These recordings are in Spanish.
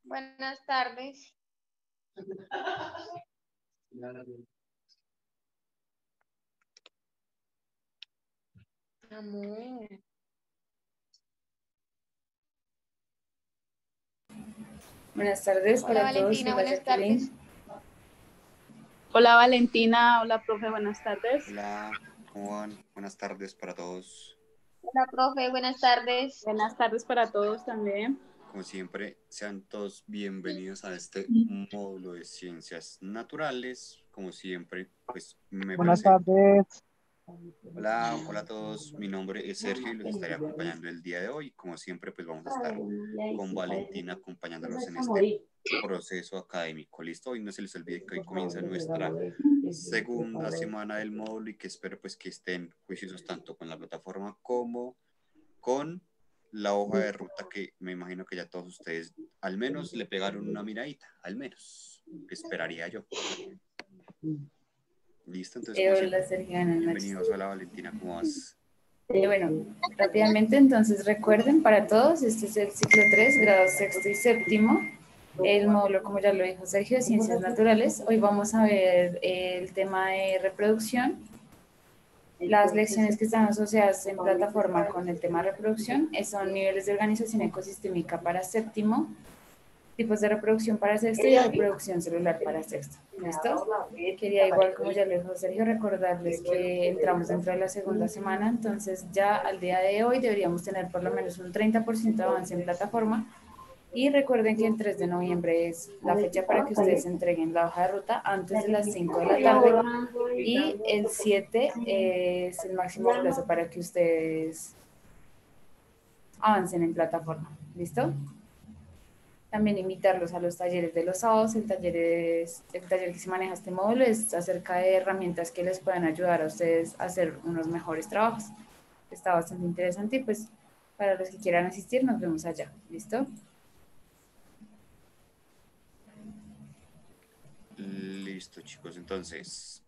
Buenas tardes. Amor. Buenas tardes Hola para todos. Valentina, Hola buenas Jacqueline. tardes. Hola Valentina, hola profe, buenas tardes. Hola, ¿cómo van? Buenas tardes para todos. Hola profe, buenas tardes. Buenas tardes para todos también. Como siempre, sean todos bienvenidos a este módulo de ciencias naturales. Como siempre, pues me Buenas presento. tardes. Hola a todos. Mi nombre es Sergio y los estaré acompañando el día de hoy. Como siempre, pues vamos a estar con Valentina acompañándolos en este proceso académico. ¿Listo? Hoy no se les olvide que hoy comienza nuestra segunda semana del módulo y que espero pues que estén juiciosos tanto con la plataforma como con la hoja de ruta, que me imagino que ya todos ustedes al menos le pegaron una miradita, al menos, esperaría yo. Listo, entonces como Hola siempre, Sergio, buenas noches. bienvenidos. Hola Valentina, ¿cómo vas? Bueno, rápidamente entonces recuerden para todos, este es el ciclo 3, grado sexto y séptimo, el módulo, como ya lo dijo Sergio, Ciencias Naturales. Hoy vamos a ver el tema de reproducción. Las lecciones que están asociadas en plataforma con el tema de reproducción son niveles de organización ecosistémica para séptimo, tipos de reproducción para sexto y reproducción celular para sexto. ¿Listo? Quería, igual como ya lo dijo Sergio, recordarles que entramos dentro de la segunda semana, entonces ya al día de hoy deberíamos tener por lo menos un 30% de avance en plataforma. Y recuerden que el 3 de noviembre es la fecha para que ustedes entreguen la hoja de ruta antes de las 5 de la tarde. Y el 7 es el máximo plazo para que ustedes avancen en plataforma. ¿Listo? También invitarlos a los talleres de los sábados. El taller que se maneja este módulo es acerca de herramientas que les puedan ayudar a ustedes a hacer unos mejores trabajos. Está bastante interesante y pues para los que quieran asistir nos vemos allá. ¿Listo? Listo, chicos, entonces,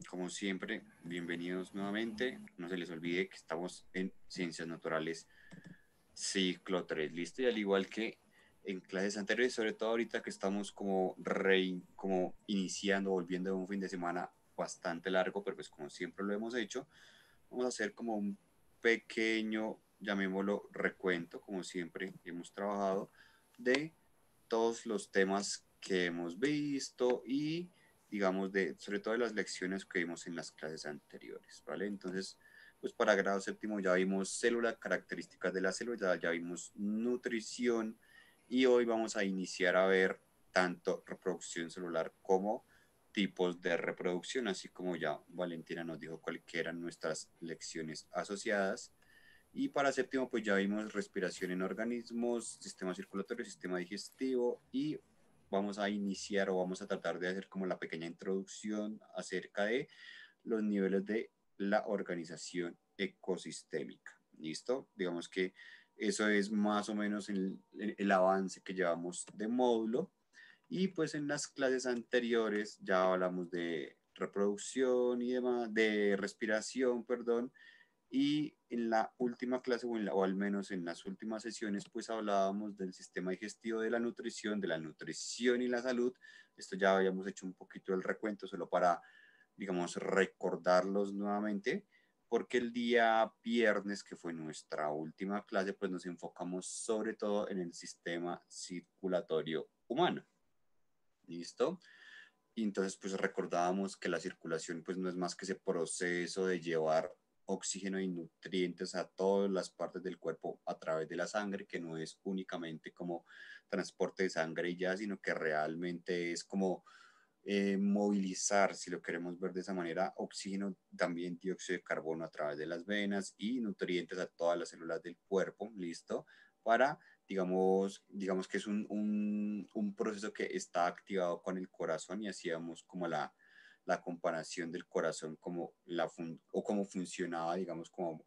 como siempre, bienvenidos nuevamente. No se les olvide que estamos en Ciencias Naturales ciclo 3, listo, y al igual que en clases anteriores, sobre todo ahorita que estamos como iniciando, volviendo de un fin de semana bastante largo, pero pues como siempre lo hemos hecho, vamos a hacer como un pequeño, llamémoslo recuento, como siempre hemos trabajado, de todos los temas que hemos visto y digamos sobre todo de las lecciones que vimos en las clases anteriores, ¿vale? Entonces, pues para grado séptimo ya vimos célula, características de la célula, ya vimos nutrición y hoy vamos a iniciar a ver tanto reproducción celular como tipos de reproducción, así como ya Valentina nos dijo cuáles eran nuestras lecciones asociadas. Y para séptimo, pues ya vimos respiración en organismos, sistema circulatorio, sistema digestivo y vamos a iniciar o vamos a tratar de hacer como la pequeña introducción acerca de los niveles de la organización ecosistémica. ¿Listo? Digamos que eso es más o menos el avance que llevamos de módulo. Y pues en las clases anteriores ya hablamos de reproducción y demás, de respiración, perdón, y en la última clase, o al menos en las últimas sesiones, pues hablábamos del sistema digestivo, de la nutrición y la salud. Esto ya habíamos hecho un poquito el recuento, solo para, digamos, recordarlos nuevamente, porque el día viernes, que fue nuestra última clase, pues nos enfocamos sobre todo en el sistema circulatorio humano. ¿Listo? Y entonces pues recordábamos que la circulación pues no es más que ese proceso de llevar oxígeno y nutrientes a todas las partes del cuerpo a través de la sangre, que no es únicamente como transporte de sangre y ya, sino que realmente es como movilizar, si lo queremos ver de esa manera, oxígeno, también dióxido de carbono a través de las venas y nutrientes a todas las células del cuerpo, ¿listo? Para digamos que es un proceso que está activado con el corazón y hacíamos como la comparación del corazón como o cómo funcionaba, digamos, como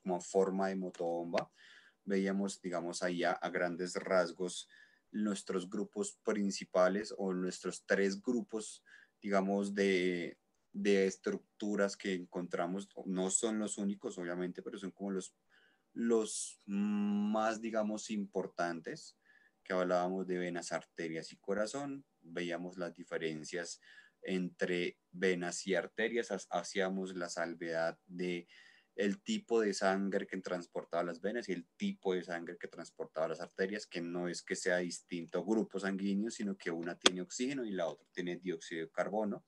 como forma de motobomba. Veíamos, digamos, ahí a grandes rasgos nuestros grupos principales o nuestros tres grupos, digamos, de estructuras que encontramos. No son los únicos, obviamente, pero son como los más, digamos, importantes. que hablábamos de venas, arterias y corazón, veíamos las diferencias entre venas y arterias, hacíamos la salvedad de el tipo de sangre que transportaba las venas y el tipo de sangre que transportaba las arterias, que no es que sea distinto grupo sanguíneo, sino que una tiene oxígeno y la otra tiene dióxido de carbono,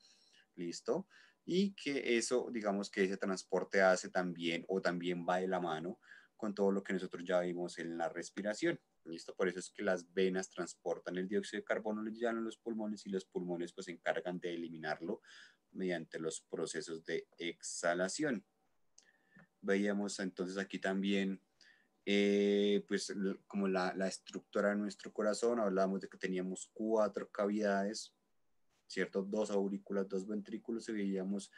¿listo? Y que eso, digamos que ese transporte hace también o también va de la mano con todo lo que nosotros ya vimos en la respiración, ¿listo? Por eso es que las venas transportan el dióxido de carbono, lo llevan a los pulmones y los pulmones pues se encargan de eliminarlo mediante los procesos de exhalación. Veíamos entonces aquí también pues como la estructura de nuestro corazón, hablábamos de que teníamos 4 cavidades, ¿cierto? 2 aurículas, 2 ventrículos y veíamos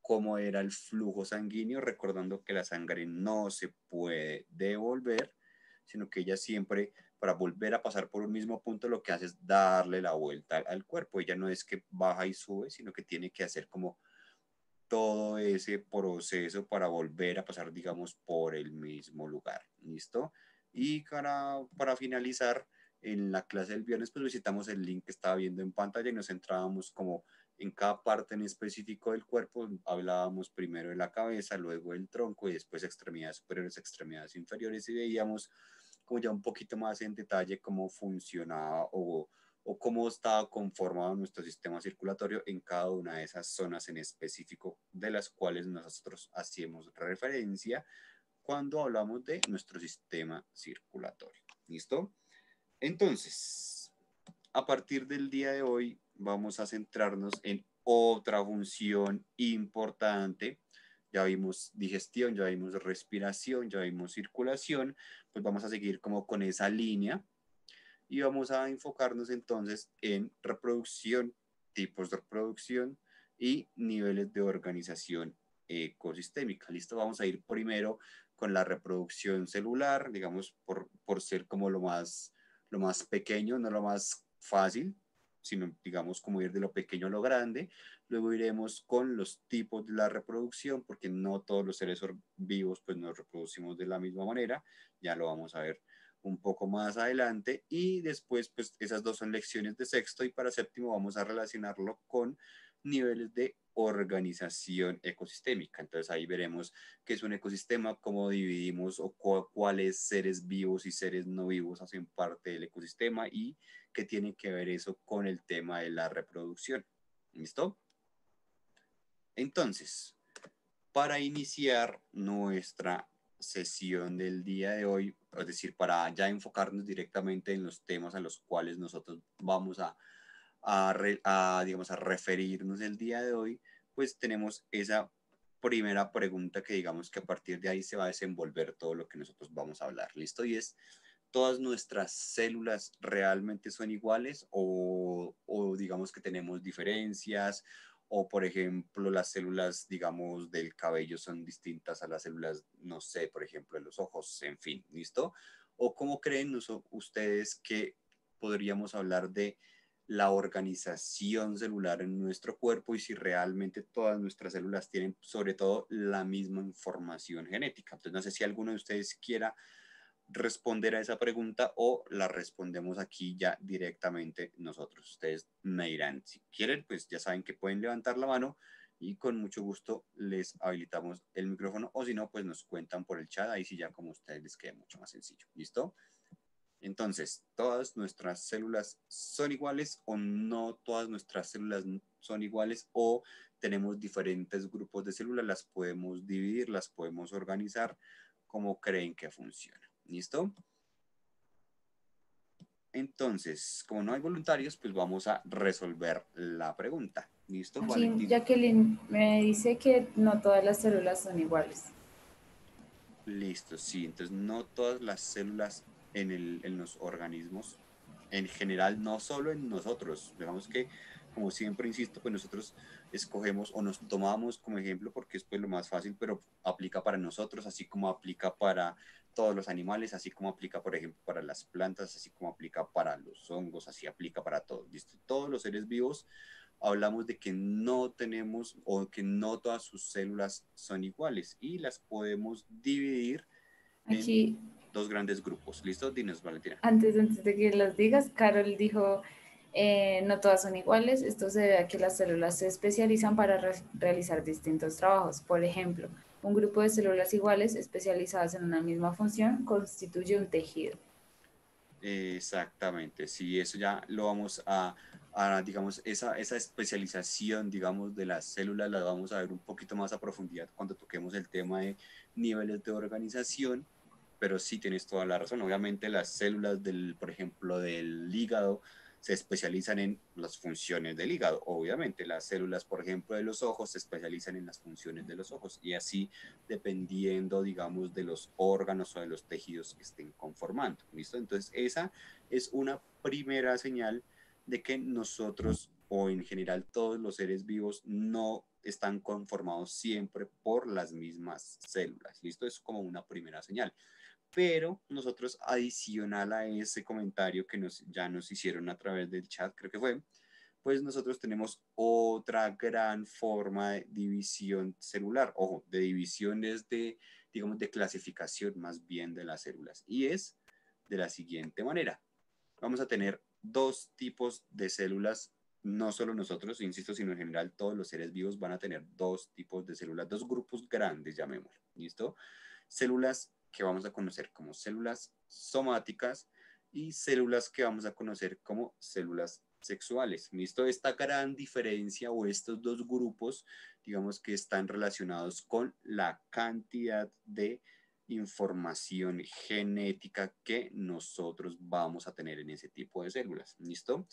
cómo era el flujo sanguíneo, recordando que la sangre no se puede devolver, sino que ella siempre, para volver a pasar por un mismo punto, lo que hace es darle la vuelta al cuerpo. Ella no es que baja y sube, sino que tiene que hacer como todo ese proceso para volver a pasar, digamos, por el mismo lugar. ¿Listo? Y para finalizar, en la clase del viernes, pues visitamos el link que estaba viendo en pantalla y nos centrábamos como en cada parte en específico del cuerpo. Hablábamos primero de la cabeza, luego del tronco y después extremidades superiores, extremidades inferiores y veíamos como ya un poquito más en detalle cómo funcionaba o cómo estaba conformado nuestro sistema circulatorio en cada una de esas zonas en específico de las cuales nosotros hacíamos referencia cuando hablamos de nuestro sistema circulatorio. ¿Listo? Entonces, a partir del día de hoy vamos a centrarnos en otra función importante. Ya vimos digestión, ya vimos respiración, ya vimos circulación, pues vamos a seguir como con esa línea y vamos a enfocarnos entonces en reproducción, tipos de reproducción y niveles de organización ecosistémica. ¿Listo? Vamos a ir primero con la reproducción celular, digamos, por ser como lo más pequeño, no lo más fácil, sino digamos como ir de lo pequeño a lo grande. Luego iremos con los tipos de la reproducción, porque no todos los seres vivos pues nos reproducimos de la misma manera, ya lo vamos a ver un poco más adelante y después pues esas dos son lecciones de sexto y para séptimo vamos a relacionarlo con niveles de organización ecosistémica. Entonces ahí veremos qué es un ecosistema, cómo dividimos o cuáles seres vivos y seres no vivos hacen parte del ecosistema y qué tiene que ver eso con el tema de la reproducción. ¿Listo? Entonces, para iniciar nuestra sesión del día de hoy, es decir, para ya enfocarnos directamente en los temas a los cuales nosotros vamos digamos, a referirnos el día de hoy, pues tenemos esa primera pregunta que digamos que a partir de ahí se va a desenvolver todo lo que nosotros vamos a hablar. ¿Listo? Y es, ¿todas nuestras células realmente son iguales o digamos que tenemos diferencias? O, por ejemplo, las células, digamos, del cabello son distintas a las células, no sé, por ejemplo, de los ojos, en fin, ¿listo? ¿O cómo creen ustedes que podríamos hablar de la organización celular en nuestro cuerpo y si realmente todas nuestras células tienen sobre todo la misma información genética? Entonces, no sé si alguno de ustedes quiera responder a esa pregunta o la respondemos aquí ya directamente nosotros. Ustedes me dirán, si quieren, pues ya saben que pueden levantar la mano y con mucho gusto les habilitamos el micrófono o si no, pues nos cuentan por el chat, ahí sí ya como a ustedes les quede mucho más sencillo. ¿Listo? Entonces, ¿todas nuestras células son iguales o no todas nuestras células son iguales o tenemos diferentes grupos de células? Las podemos dividir, las podemos organizar. ¿Cómo creen que funciona? ¿Listo? Entonces, como no hay voluntarios, pues vamos a resolver la pregunta. ¿Listo, Aquí Valentina? Jacqueline me dice que no todas las células son iguales. Listo, sí. Entonces, no todas las células en los organismos, en general, no solo en nosotros. Digamos que, como siempre insisto, pues nosotros escogemos o nos tomamos como ejemplo porque es pues lo más fácil, pero aplica para nosotros, así como aplica para todos los animales, así como aplica, por ejemplo, para las plantas, así como aplica para los hongos, así aplica para todos. ¿Listo? Todos los seres vivos hablamos de que no tenemos o que no todas sus células son iguales y las podemos dividir en... Aquí dos grandes grupos. ¿Listo? Dinos, Valentina. Antes de que las digas, Carol dijo, no todas son iguales. Esto se debe a que las células se especializan para realizar distintos trabajos. Por ejemplo, un grupo de células iguales especializadas en una misma función constituye un tejido. Exactamente, sí, eso ya lo vamos digamos, esa especialización, digamos, de las células la vamos a ver un poquito más a profundidad cuando toquemos el tema de niveles de organización, pero sí tienes toda la razón. Obviamente las células por ejemplo, del hígado se especializan en las funciones del hígado. Obviamente las células, por ejemplo, de los ojos se especializan en las funciones de los ojos y así dependiendo, digamos, de los órganos o de los tejidos que estén conformando. ¿Listo? Entonces esa es una primera señal de que nosotros o en general todos los seres vivos no están conformados siempre por las mismas células. ¿Listo? Es como una primera señal. Pero nosotros, adicional a ese comentario que ya nos hicieron a través del chat, creo que fue, pues nosotros tenemos otra gran forma de división celular, ojo, de divisiones digamos, de clasificación más bien de las células. Y es de la siguiente manera. Vamos a tener dos tipos de células, no solo nosotros, insisto, sino en general todos los seres vivos van a tener dos tipos de células, dos grupos grandes, llamémoslo, ¿listo? Células que vamos a conocer como células somáticas y células que vamos a conocer como células sexuales. ¿Listo? Esta gran diferencia o estos dos grupos, digamos que están relacionados con la cantidad de información genética que nosotros vamos a tener en ese tipo de células. ¿Listo?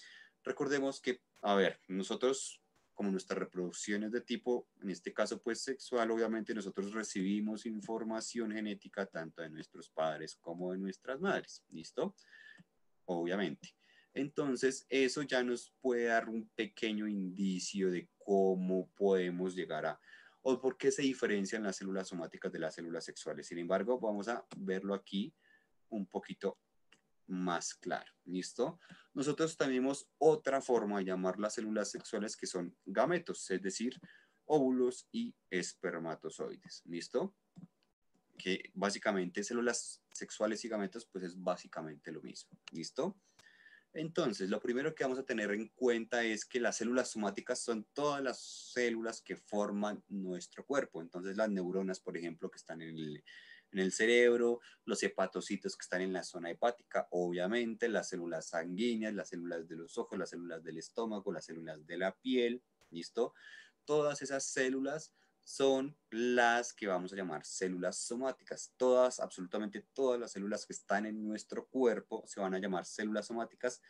Recordemos que, a ver, nosotros como nuestra reproducción es de tipo, en este caso pues sexual, obviamente nosotros recibimos información genética tanto de nuestros padres como de nuestras madres, ¿listo? Obviamente. Entonces eso ya nos puede dar un pequeño indicio de cómo podemos llegar o por qué se diferencian las células somáticas de las células sexuales. Sin embargo, vamos a verlo aquí un poquito más claro. ¿Listo? Nosotros tenemos otra forma de llamar las células sexuales que son gametos, es decir, óvulos y espermatozoides. ¿Listo? Que básicamente células sexuales y gametos pues es básicamente lo mismo. ¿Listo? Entonces, lo primero que vamos a tener en cuenta es que las células somáticas son todas las células que forman nuestro cuerpo. Entonces, las neuronas, por ejemplo, que están en el cerebro, los hepatocitos que están en la zona hepática, obviamente, las células sanguíneas, las células de los ojos, las células del estómago, las células de la piel, ¿listo? Todas esas células son las que vamos a llamar células somáticas. Todas, absolutamente todas las células que están en nuestro cuerpo se van a llamar células somáticas,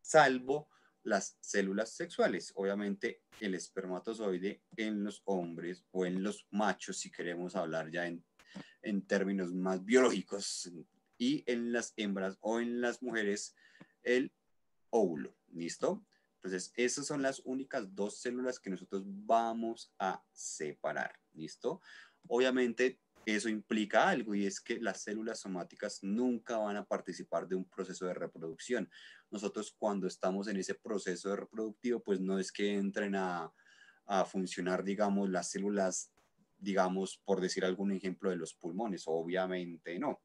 salvo las células sexuales. Obviamente el espermatozoide en los hombres o en los machos, si queremos hablar ya en términos más biológicos, y en las hembras o en las mujeres el óvulo. ¿Listo? Entonces, esas son las únicas dos células que nosotros vamos a separar. ¿Listo? Obviamente, eso implica algo y es que las células somáticas nunca van a participar de un proceso de reproducción. Nosotros cuando estamos en ese proceso de reproductivo, pues no es que entren a funcionar, digamos, las células, digamos, por decir algún ejemplo de los pulmones. Obviamente no.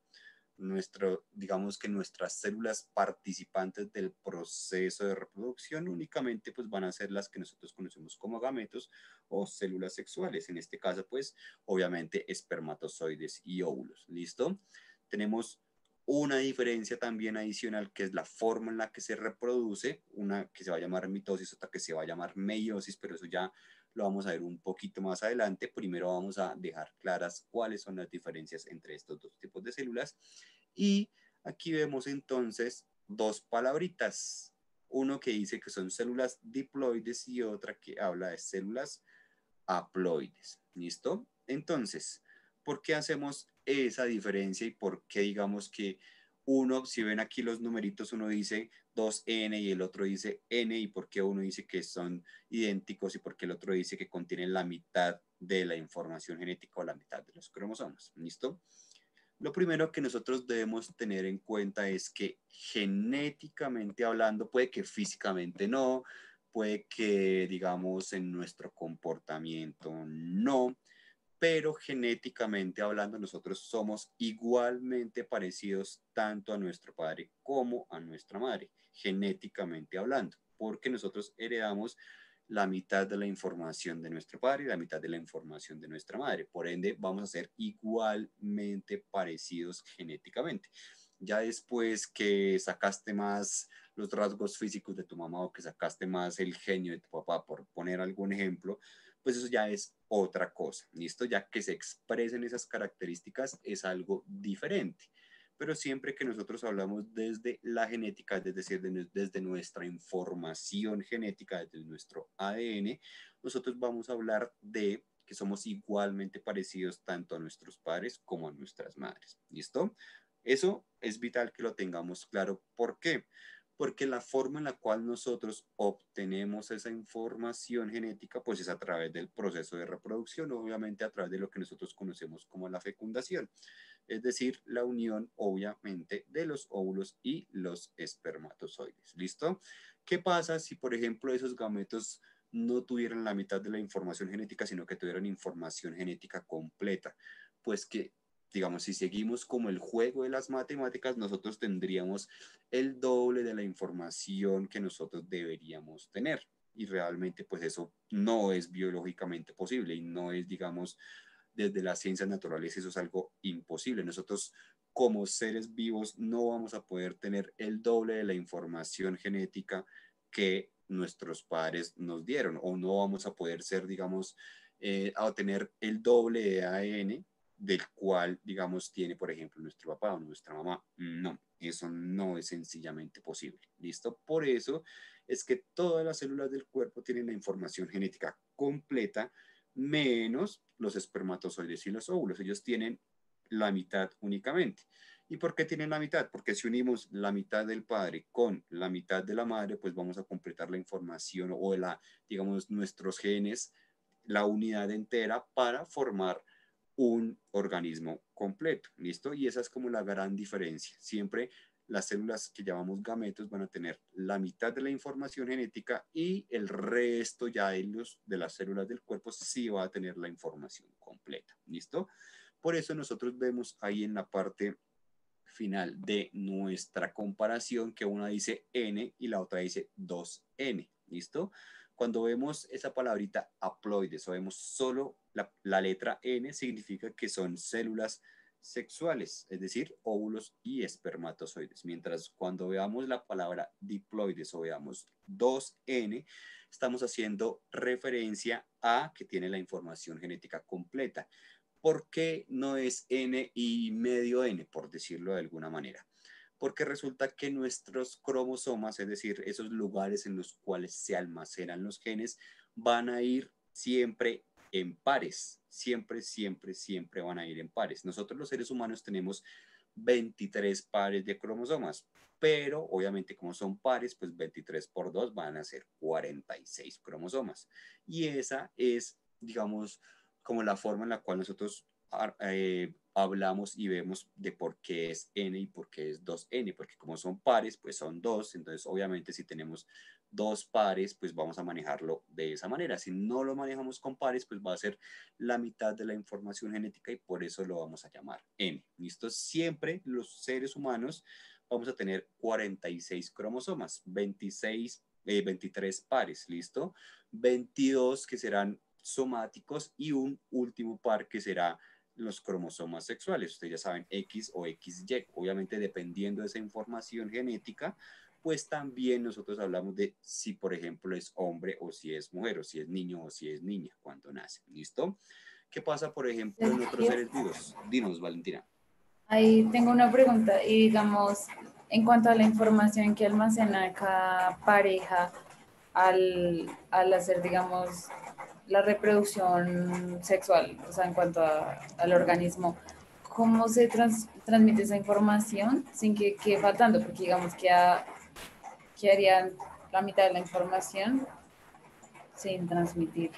Digamos que nuestras células participantes del proceso de reproducción únicamente pues van a ser las que nosotros conocemos como gametos o células sexuales. En este caso pues obviamente espermatozoides y óvulos. ¿Listo? Tenemos una diferencia también adicional que es la forma en la que se reproduce, una que se va a llamar mitosis, otra que se va a llamar meiosis, pero eso ya lo vamos a ver un poquito más adelante. Primero vamos a dejar claras cuáles son las diferencias entre estos dos tipos de células. Y aquí vemos entonces dos palabritas. Uno que dice que son células diploides y otra que habla de células haploides. ¿Listo? Entonces, ¿por qué hacemos esa diferencia y por qué digamos que uno, si ven aquí los numeritos, uno dice 2N y el otro dice N, y por qué uno dice que son idénticos y por qué el otro dice que contienen la mitad de la información genética o la mitad de los cromosomas? ¿Listo? Lo primero que nosotros debemos tener en cuenta es que genéticamente hablando, puede que físicamente no, puede que digamos en nuestro comportamiento no, pero genéticamente hablando nosotros somos igualmente parecidos tanto a nuestro padre como a nuestra madre, genéticamente hablando, porque nosotros heredamos la mitad de la información de nuestro padre y la mitad de la información de nuestra madre. Por ende, vamos a ser igualmente parecidos genéticamente. Ya después que sacaste más los rasgos físicos de tu mamá o que sacaste más el genio de tu papá, por poner algún ejemplo, pues eso ya es otra cosa. ¿Listo? Ya que se expresen esas características es algo diferente. Pero siempre que nosotros hablamos desde la genética, es decir, desde nuestra información genética, desde nuestro ADN, nosotros vamos a hablar de que somos igualmente parecidos tanto a nuestros padres como a nuestras madres. ¿Listo? Eso es vital que lo tengamos claro. ¿Por qué? Porque la forma en la cual nosotros obtenemos esa información genética, pues es a través del proceso de reproducción, obviamente a través de lo que nosotros conocemos como la fecundación, es decir, la unión, obviamente, de los óvulos y los espermatozoides. ¿Listo? ¿Qué pasa si, por ejemplo, esos gametos no tuvieran la mitad de la información genética, sino que tuvieran información genética completa? Pues que, digamos, si seguimos como el juego de las matemáticas, nosotros tendríamos el doble de la información que nosotros deberíamos tener. Y realmente, pues eso no es biológicamente posible y no es, digamos, desde las ciencias naturales, eso es algo imposible. Nosotros como seres vivos no vamos a poder tener el doble de la información genética que nuestros padres nos dieron, o no vamos a poder ser, digamos, a tener el doble de ADN del cual, digamos, tiene, por ejemplo, nuestro papá o nuestra mamá. No, eso no es sencillamente posible. ¿Listo? Por eso es que todas las células del cuerpo tienen la información genética completa, menos los espermatozoides y los óvulos. Ellos tienen la mitad únicamente. ¿Y por qué tienen la mitad? Porque si unimos la mitad del padre con la mitad de la madre, pues vamos a completar la información o digamos, nuestros genes, la unidad entera para formar un organismo completo. ¿Listo? Y esa es como la gran diferencia. Siempre las células que llamamos gametos van a tener la mitad de la información genética y el resto ya de las células del cuerpo sí va a tener la información completa. ¿Listo? Por eso nosotros vemos ahí en la parte final de nuestra comparación que una dice N y la otra dice 2N. ¿Listo? Cuando vemos esa palabrita haploides o vemos solo la letra N, significa que son células sexuales, es decir, óvulos y espermatozoides. Mientras cuando veamos la palabra diploides o veamos 2N, estamos haciendo referencia a que tiene la información genética completa. ¿Por qué no es N y medio N, por decirlo de alguna manera? Porque resulta que nuestros cromosomas, es decir, esos lugares en los cuales se almacenan los genes, van a ir siempre en pares, siempre, siempre, siempre van a ir en pares. Nosotros los seres humanos tenemos 23 pares de cromosomas, pero obviamente como son pares, pues 23 por 2 van a ser 46 cromosomas. Y esa es, digamos, como la forma en la cual nosotros hablamos y vemos de por qué es N y por qué es 2N, porque como son pares, pues son 2, entonces obviamente si tenemos 2 pares, pues vamos a manejarlo de esa manera. Si no lo manejamos con pares, pues va a ser la mitad de la información genética y por eso lo vamos a llamar N. ¿Listo? Siempre los seres humanos vamos a tener 46 cromosomas, 23 pares, ¿listo? 22 que serán somáticos y un último par que será los cromosomas sexuales. Ustedes ya saben, X o XY. Obviamente, dependiendo de esa información genética, pues también nosotros hablamos de si, por ejemplo, es hombre o si es mujer, o si es niño o si es niña cuando nace. ¿Listo? ¿Qué pasa, por ejemplo, en otros seres vivos? Dinos, Valentina. Ahí tengo una pregunta y digamos, en cuanto a la información que almacena cada pareja al hacer, digamos, la reproducción sexual, o sea, en cuanto al organismo, ¿cómo se transmite esa información sin que quede faltando? Porque digamos que harían la mitad de la información sin transmitir.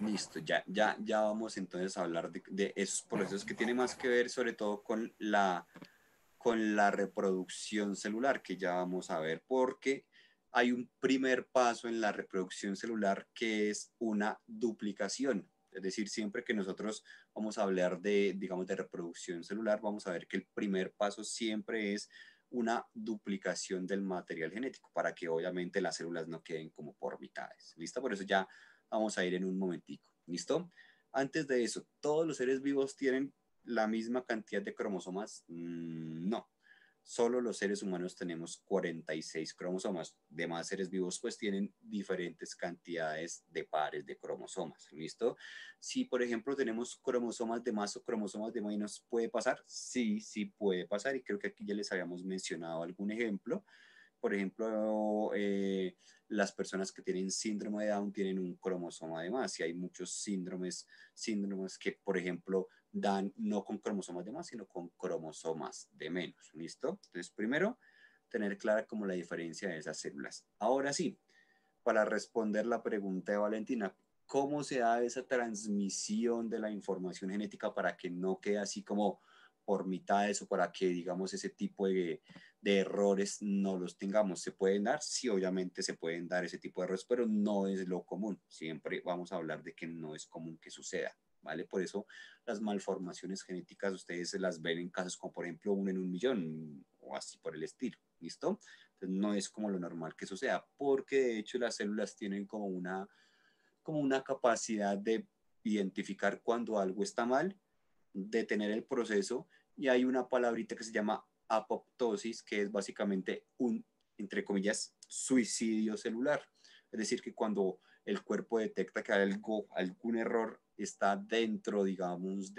Listo, ya vamos entonces a hablar de esos procesos que tienen más que ver sobre todo con la reproducción celular, que ya vamos a ver, porque hay un primer paso en la reproducción celular que es una duplicación. Es decir, siempre que nosotros vamos a hablar de, digamos, de reproducción celular, vamos a ver que el primer paso siempre es una duplicación del material genético para que obviamente las células no queden como por mitades. ¿Listo? Por eso ya vamos a ir en un momentico. ¿Listo? Antes de eso, ¿todos los seres vivos tienen la misma cantidad de cromosomas? No. Solo los seres humanos tenemos 46 cromosomas. Demás seres vivos pues tienen diferentes cantidades de pares de cromosomas. ¿Listo? Si por ejemplo tenemos cromosomas de más o cromosomas de menos, ¿puede pasar? Sí, sí puede pasar y creo que aquí ya les habíamos mencionado algún ejemplo. Por ejemplo, las personas que tienen síndrome de Down tienen un cromosoma de más y hay muchos síndromes que, por ejemplo, dan no con cromosomas de más, sino con cromosomas de menos. ¿Listo? Entonces, primero, tener clara como la diferencia de esas células. Ahora sí, para responder la pregunta de Valentina, ¿cómo se da esa transmisión de la información genética para que no quede así como por mitades o para que, digamos, ese tipo de errores no los tengamos? ¿Se pueden dar? Sí, obviamente se pueden dar ese tipo de errores, pero no es lo común. Siempre vamos a hablar de que no es común que suceda, ¿vale? Por eso las malformaciones genéticas ustedes se las ven en casos como, por ejemplo, 1 en 1 millón o así por el estilo, ¿listo? Entonces, no es como lo normal que suceda, porque de hecho las células tienen como una capacidad de identificar cuando algo está mal, detener el proceso, y hay una palabrita que se llama apoptosis, que es básicamente un, entre comillas, suicidio celular. Es decir, que cuando el cuerpo detecta que algún error está dentro, digamos,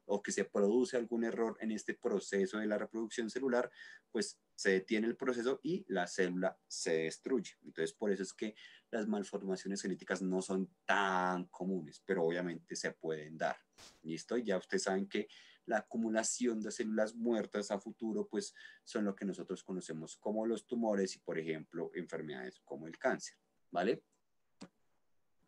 o que se produce algún error en este proceso de la reproducción celular, pues se detiene el proceso y la célula se destruye. Entonces, por eso es que las malformaciones genéticas no son tan comunes, pero obviamente se pueden dar. ¿Listo? Ya ustedes saben que la acumulación de células muertas a futuro, pues son lo que nosotros conocemos como los tumores y, por ejemplo, enfermedades como el cáncer, ¿vale?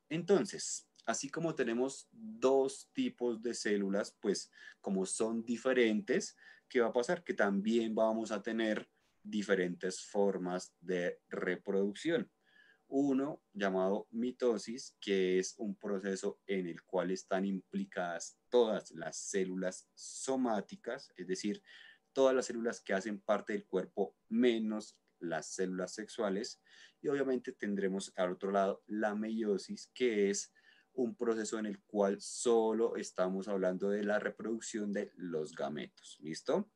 Entonces, así como tenemos dos tipos de células, pues como son diferentes, ¿qué va a pasar? Que también vamos a tener diferentes formas de reproducción. Uno llamado mitosis, que es un proceso en el cual están implicadas todas las células somáticas, es decir, todas las células que hacen parte del cuerpo menos las células sexuales. Y obviamente tendremos al otro lado la meiosis, que es un proceso en el cual solo estamos hablando de la reproducción de los gametos. ¿Listo?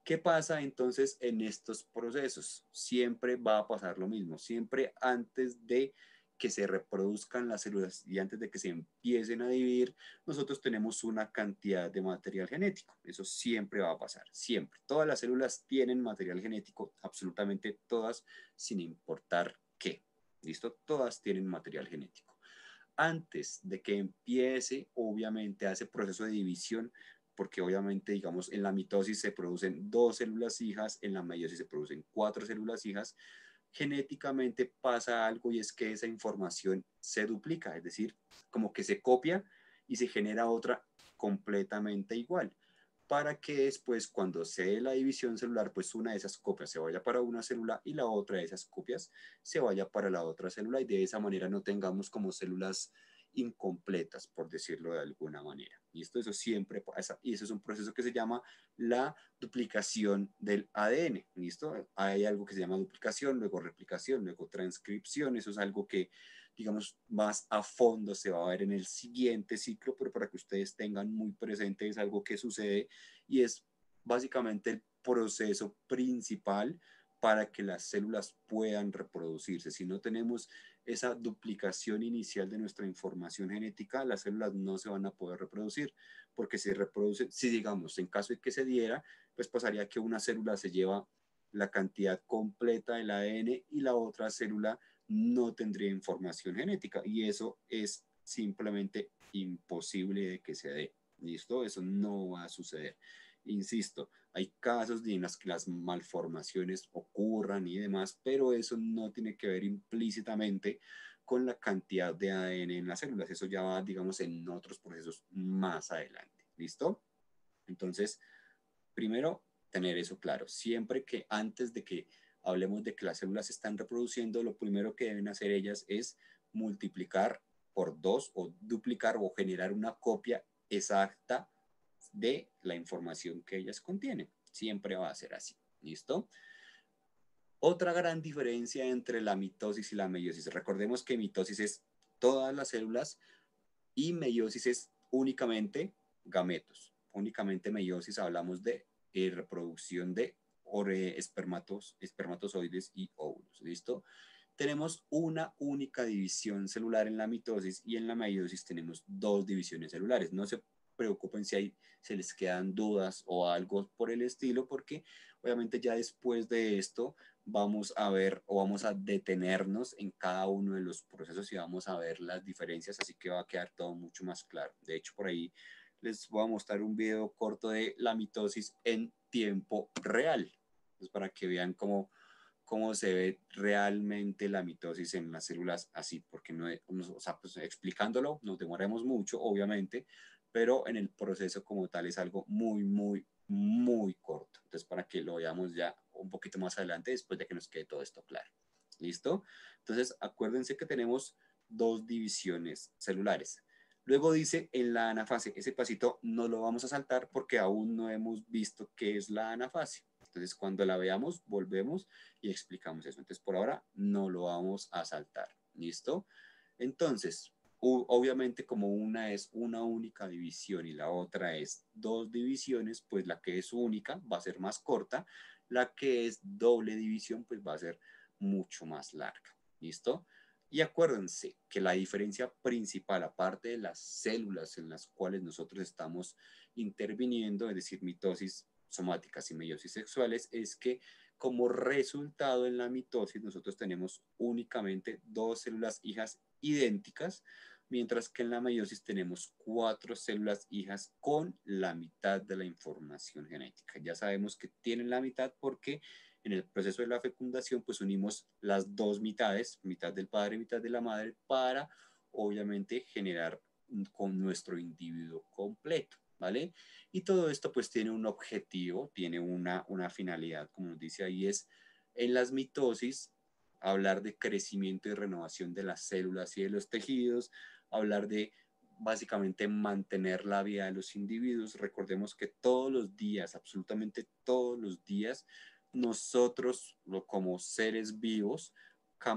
¿Qué pasa entonces en estos procesos? Siempre va a pasar lo mismo, siempre antes de que se reproduzcan las células y antes de que se empiecen a dividir, nosotros tenemos una cantidad de material genético. Eso siempre va a pasar, siempre. Todas las células tienen material genético, absolutamente todas, sin importar qué. ¿Listo? Todas tienen material genético. Antes de que empiece, obviamente, a ese proceso de división, porque obviamente, digamos, en la mitosis se producen 2 células hijas, en la meiosis se producen 4 células hijas, genéticamente pasa algo y es que esa información se duplica, es decir, como que se copia y se genera otra completamente igual, para que después cuando se dé la división celular, pues una de esas copias se vaya para una célula y la otra de esas copias se vaya para la otra célula y de esa manera no tengamos como células incompletas, por decirlo de alguna manera. Y eso siempre pasa, y eso es un proceso que se llama la duplicación del ADN. ¿Listo? Hay algo que se llama duplicación, luego replicación, luego transcripción. Eso es algo que, digamos, más a fondo se va a ver en el siguiente ciclo, pero para que ustedes tengan muy presente es algo que sucede y es básicamente el proceso principal para que las células puedan reproducirse. Si no tenemos esa duplicación inicial de nuestra información genética, las células no se van a poder reproducir, porque si reproducen, si digamos, en caso de que se diera, pues pasaría que una célula se lleva la cantidad completa del ADN y la otra célula no tendría información genética y eso es simplemente imposible de que se dé. ¿Listo? Eso no va a suceder. Insisto, hay casos en los que las malformaciones ocurran y demás, pero eso no tiene que ver implícitamente con la cantidad de ADN en las células. Eso ya va, digamos, en otros procesos más adelante. ¿Listo? Entonces, primero, tener eso claro. Siempre que antes de que hablemos de que las células se están reproduciendo, lo primero que deben hacer ellas es multiplicar por 2 o duplicar o generar una copia exacta de la información que ellas contienen. Siempre va a ser así. ¿Listo? Otra gran diferencia entre la mitosis y la meiosis. Recordemos que mitosis es todas las células y meiosis es únicamente gametos. Únicamente meiosis hablamos de reproducción de espermatozoides y óvulos. ¿Listo? Tenemos una única división celular en la mitosis y en la meiosis tenemos 2 divisiones celulares. No se preocupen si se les quedan dudas o algo por el estilo, porque obviamente ya después de esto vamos a ver o vamos a detenernos en cada uno de los procesos y vamos a ver las diferencias, así que va a quedar todo mucho más claro. De hecho, por ahí les voy a mostrar un video corto de la mitosis en tiempo real, pues para que vean cómo se ve realmente la mitosis en las células así, porque no, o sea, pues explicándolo nos demoramos mucho, obviamente, pero en el proceso como tal es algo muy, muy, muy corto. Entonces, para que lo veamos ya un poquito más adelante, después de que nos quede todo esto claro. ¿Listo? Entonces, acuérdense que tenemos 2 divisiones celulares. Luego dice en la anafase, ese pasito no lo vamos a saltar porque aún no hemos visto qué es la anafase. Entonces, cuando la veamos, volvemos y explicamos eso. Entonces, por ahora no lo vamos a saltar. ¿Listo? Entonces, obviamente como una es una única división y la otra es 2 divisiones, pues la que es única va a ser más corta, la que es doble división pues va a ser mucho más larga. ¿Listo? Y acuérdense que la diferencia principal, aparte de las células en las cuales nosotros estamos interviniendo, es decir, mitosis somáticas y meiosis sexuales, es que como resultado en la mitosis nosotros tenemos únicamente 2 células hijas idénticas, mientras que en la meiosis tenemos 4 células hijas con la mitad de la información genética. Ya sabemos que tienen la mitad porque en el proceso de la fecundación pues unimos las 2 mitades, mitad del padre y mitad de la madre, para obviamente generar con nuestro individuo completo, ¿vale? Y todo esto pues tiene un objetivo, tiene una finalidad, como nos dice ahí, es en las mitosis hablar de crecimiento y renovación de las células y de los tejidos, hablar de básicamente mantener la vida de los individuos. Recordemos que todos los días, absolutamente todos los días, nosotros como seres vivos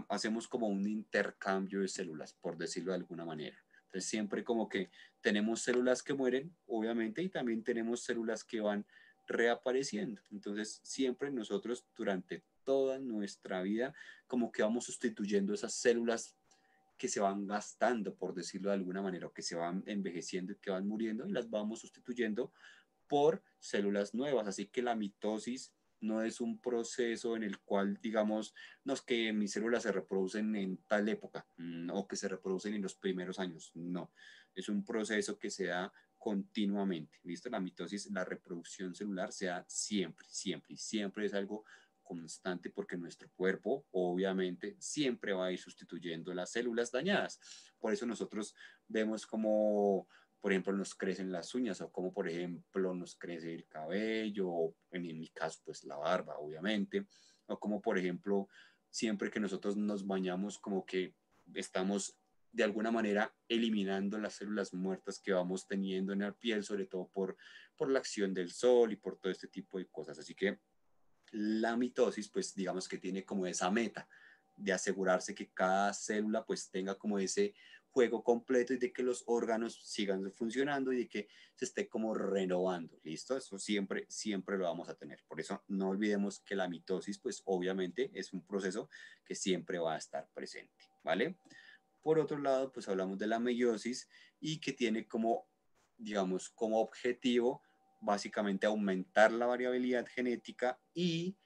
hacemos como un intercambio de células, por decirlo de alguna manera. Entonces siempre como que tenemos células que mueren, obviamente, y también tenemos células que van reapareciendo. Entonces siempre nosotros durante toda nuestra vida como que vamos sustituyendo esas células que se van gastando, por decirlo de alguna manera, o que se van envejeciendo y que van muriendo, y las vamos sustituyendo por células nuevas. Así que la mitosis no es un proceso en el cual, digamos, no es que mis células se reproducen en tal época o que se reproducen en los primeros años. No, es un proceso que se da continuamente. ¿Listo? La mitosis, la reproducción celular se da siempre, siempre y siempre es algo constante porque nuestro cuerpo obviamente siempre va a ir sustituyendo las células dañadas. Por eso nosotros vemos como por ejemplo, nos crecen las uñas o como, por ejemplo, nos crece el cabello, o en mi caso, pues la barba, obviamente, o como, por ejemplo, siempre que nosotros nos bañamos, como que estamos de alguna manera eliminando las células muertas que vamos teniendo en la piel, sobre todo por la acción del sol y por todo este tipo de cosas. Así que la mitosis, pues digamos que tiene como esa meta de asegurarse que cada célula pues tenga como ese juego completo y de que los órganos sigan funcionando y de que se esté como renovando, ¿listo? Eso siempre, siempre lo vamos a tener. Por eso no olvidemos que la mitosis pues obviamente es un proceso que siempre va a estar presente, ¿vale? Por otro lado, pues hablamos de la meiosis y que tiene como, digamos, como objetivo básicamente aumentar la variabilidad genética y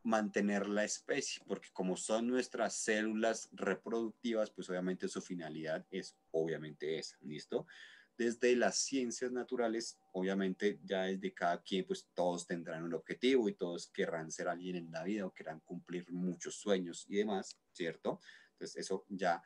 mantener la especie, porque como son nuestras células reproductivas, pues obviamente su finalidad es obviamente esa, ¿listo? Desde las ciencias naturales, obviamente ya desde cada quien, pues todos tendrán un objetivo y todos querrán ser alguien en la vida o querrán cumplir muchos sueños y demás, ¿cierto? Entonces eso ya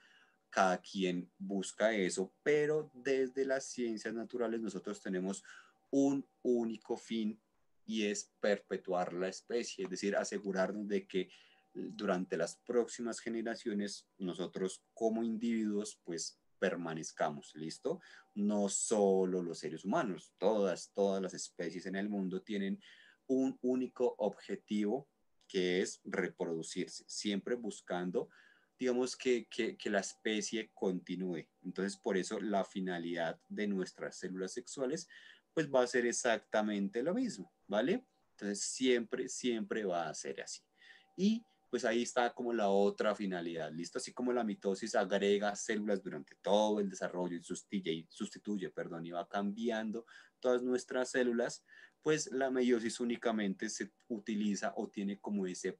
cada quien busca eso, pero desde las ciencias naturales nosotros tenemos un único fin y es perpetuar la especie, es decir, asegurarnos de que durante las próximas generaciones nosotros como individuos pues permanezcamos, ¿listo? No solo los seres humanos, todas las especies en el mundo tienen un único objetivo que es reproducirse, siempre buscando, digamos, que la especie continúe. Entonces, por eso la finalidad de nuestras células sexuales, pues va a ser exactamente lo mismo, ¿vale? Entonces, siempre va a ser así. Y pues ahí está como la otra finalidad, ¿listo? Así como la mitosis agrega células durante todo el desarrollo y sustituye, perdón, y va cambiando todas nuestras células, pues la meiosis únicamente se utiliza o tiene como ese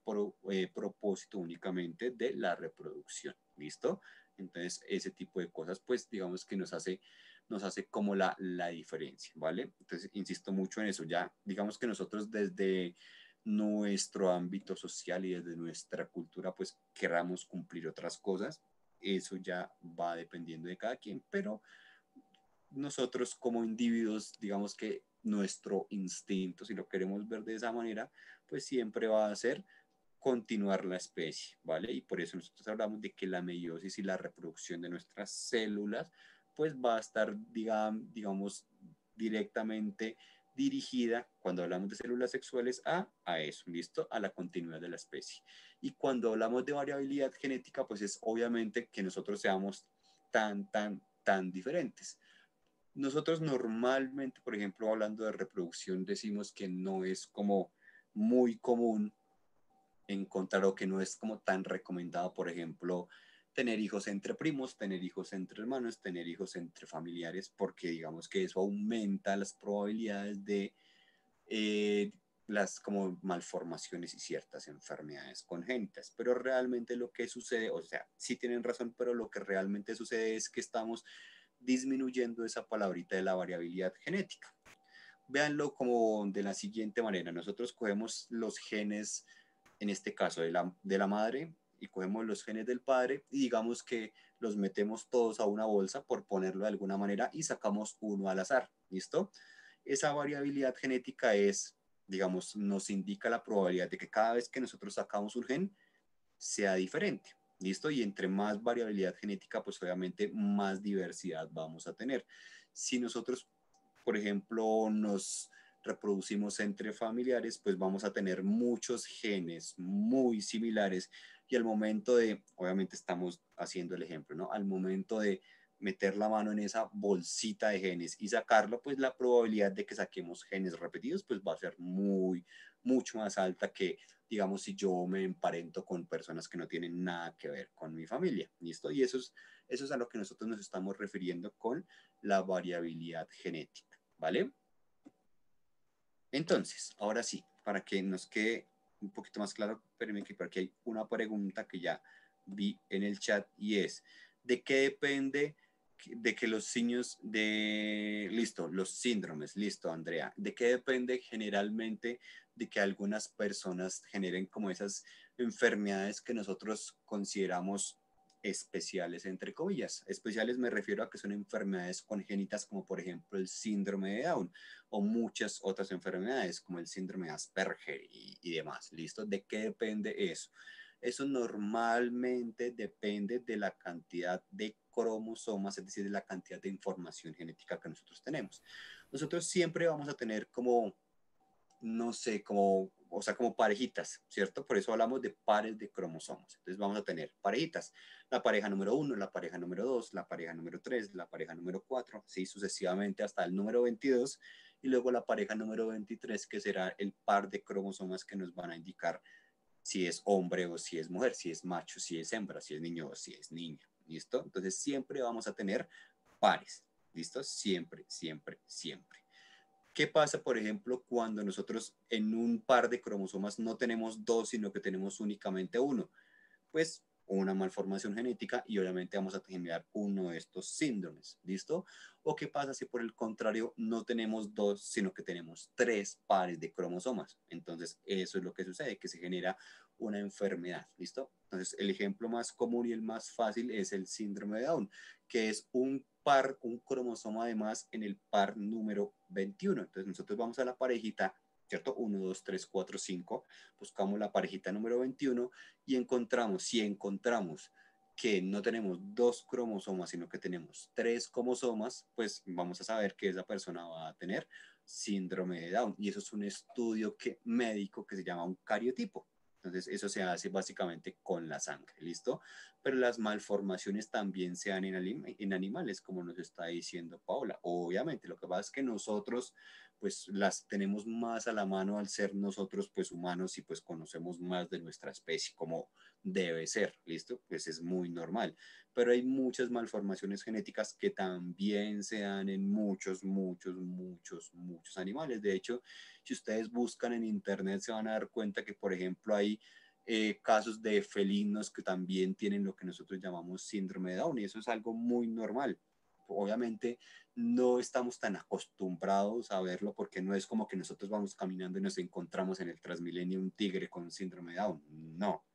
propósito únicamente de la reproducción, ¿listo? Entonces, ese tipo de cosas, pues digamos que nos hace como la diferencia, ¿vale? Entonces, insisto mucho en eso, ya digamos que nosotros desde nuestro ámbito social y desde nuestra cultura, pues queramos cumplir otras cosas, eso ya va dependiendo de cada quien, pero nosotros como individuos, digamos que nuestro instinto, si lo queremos ver de esa manera, pues siempre va a ser continuar la especie, ¿vale? Y por eso nosotros hablamos de que la meiosis y la reproducción de nuestras células, pues va a estar, digamos, directamente dirigida, cuando hablamos de células sexuales, a eso, ¿listo? A la continuidad de la especie. Y cuando hablamos de variabilidad genética, pues es obviamente que nosotros seamos tan diferentes. Nosotros normalmente, por ejemplo, hablando de reproducción, decimos que no es como muy común encontrar o que no es como tan recomendado, por ejemplo, tener hijos entre primos, tener hijos entre hermanos, tener hijos entre familiares, porque digamos que eso aumenta las probabilidades de las como malformaciones y ciertas enfermedades congénitas. Pero realmente lo que sucede, o sea, sí tienen razón, pero lo que realmente sucede es que estamos disminuyendo esa palabrita de la variabilidad genética. Véanlo como de la siguiente manera. Nosotros cogemos los genes, en este caso de la madre, y cogemos los genes del padre y digamos que los metemos todos a una bolsa, por ponerlo de alguna manera, y sacamos uno al azar. ¿Listo? Esa variabilidad genética es, digamos, nos indica la probabilidad de que cada vez que nosotros sacamos un gen, sea diferente. ¿Listo? Y entre más variabilidad genética, pues obviamente más diversidad vamos a tener. Si nosotros, por ejemplo, nos reproducimos entre familiares, pues vamos a tener muchos genes muy similares y al momento de, obviamente estamos haciendo el ejemplo, ¿no? Al momento de meter la mano en esa bolsita de genes y sacarlo, pues la probabilidad de que saquemos genes repetidos, pues va a ser mucho más alta que, digamos, si yo me emparento con personas que no tienen nada que ver con mi familia, ¿listo? Y eso es a lo que nosotros nos estamos refiriendo con la variabilidad genética, ¿vale? Entonces, ahora sí, para que nos quede un poquito más claro, espérenme que por aquí hay una pregunta que ya vi en el chat y es, ¿de qué depende de que los signos de, listo, los síndromes, listo, Andrea, ¿de qué depende generalmente de que algunas personas generen como esas enfermedades que nosotros consideramos especiales, entre comillas? Especiales me refiero a que son enfermedades congénitas como por ejemplo el síndrome de Down o muchas otras enfermedades como el síndrome de Asperger y demás. ¿Listo? ¿De qué depende eso? Eso normalmente depende de la cantidad de cromosomas, es decir, de la cantidad de información genética que nosotros tenemos. Nosotros siempre vamos a tener como, no sé, como, o sea, como parejitas, ¿cierto? Por eso hablamos de pares de cromosomas. Entonces vamos a tener parejitas, la pareja número 1, la pareja número 2, la pareja número 3, la pareja número 4, sí, sucesivamente hasta el número 22, y luego la pareja número 23, que será el par de cromosomas que nos van a indicar si es hombre o si es mujer, si es macho, si es hembra, si es niño o si es niña, ¿listo? Entonces siempre vamos a tener pares, ¿listo? Siempre. ¿Qué pasa, por ejemplo, cuando nosotros en un par de cromosomas no tenemos dos, sino que tenemos únicamente uno? Pues una malformación genética y obviamente vamos a generar uno de estos síndromes, ¿listo? ¿O qué pasa si por el contrario no tenemos dos, sino que tenemos tres pares de cromosomas? Entonces eso es lo que sucede, que se genera una enfermedad, ¿listo? Entonces el ejemplo más común y el más fácil es el síndrome de Down, que es un cromosoma de más en el par número 21. Entonces nosotros vamos a la parejita, ¿cierto? 1, 2, 3, 4, 5, buscamos la parejita número 21 y encontramos, si encontramos que no tenemos 2 cromosomas, sino que tenemos 3 cromosomas, pues vamos a saber que esa persona va a tener síndrome de Down. Y eso es un estudio médico que se llama un cariotipo. Entonces, eso se hace básicamente con la sangre, ¿listo? Pero las malformaciones también se dan en animales, como nos está diciendo Paola. Obviamente, lo que pasa es que nosotros, pues, las tenemos más a la mano al ser nosotros, pues, humanos y, pues, conocemos más de nuestra especie, como debe ser, ¿listo? Pues es muy normal. Pero hay muchas malformaciones genéticas que también se dan en muchos animales. De hecho, si ustedes buscan en internet se van a dar cuenta que, por ejemplo, hay casos de felinos que también tienen lo que nosotros llamamos síndrome de Down y eso es algo muy normal. Obviamente no estamos tan acostumbrados a verlo porque no es como que nosotros vamos caminando y nos encontramos en el Transmilenio un tigre con síndrome de Down. No,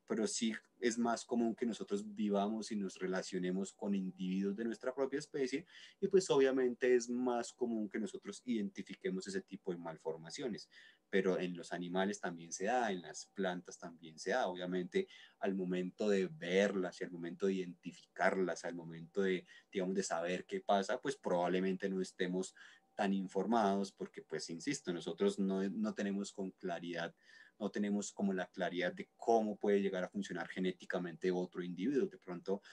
pero sí es más común que nosotros vivamos y nos relacionemos con individuos de nuestra propia especie y pues obviamente es más común que nosotros identifiquemos ese tipo de malformaciones, pero en los animales también se da, en las plantas también se da, obviamente al momento de verlas y al momento de identificarlas, al momento de, digamos, de saber qué pasa, pues probablemente no estemos tan informados porque pues insisto, nosotros no tenemos con claridad, no tenemos como la claridad de cómo puede llegar a funcionar genéticamente otro individuo. De pronto,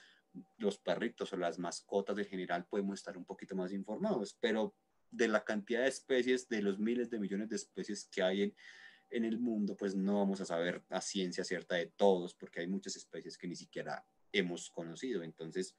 los perritos o las mascotas en general podemos estar un poquito más informados, pero de la cantidad de especies, de los miles de millones de especies que hay en el mundo, pues no vamos a saber a ciencia cierta de todos, porque hay muchas especies que ni siquiera hemos conocido. Entonces,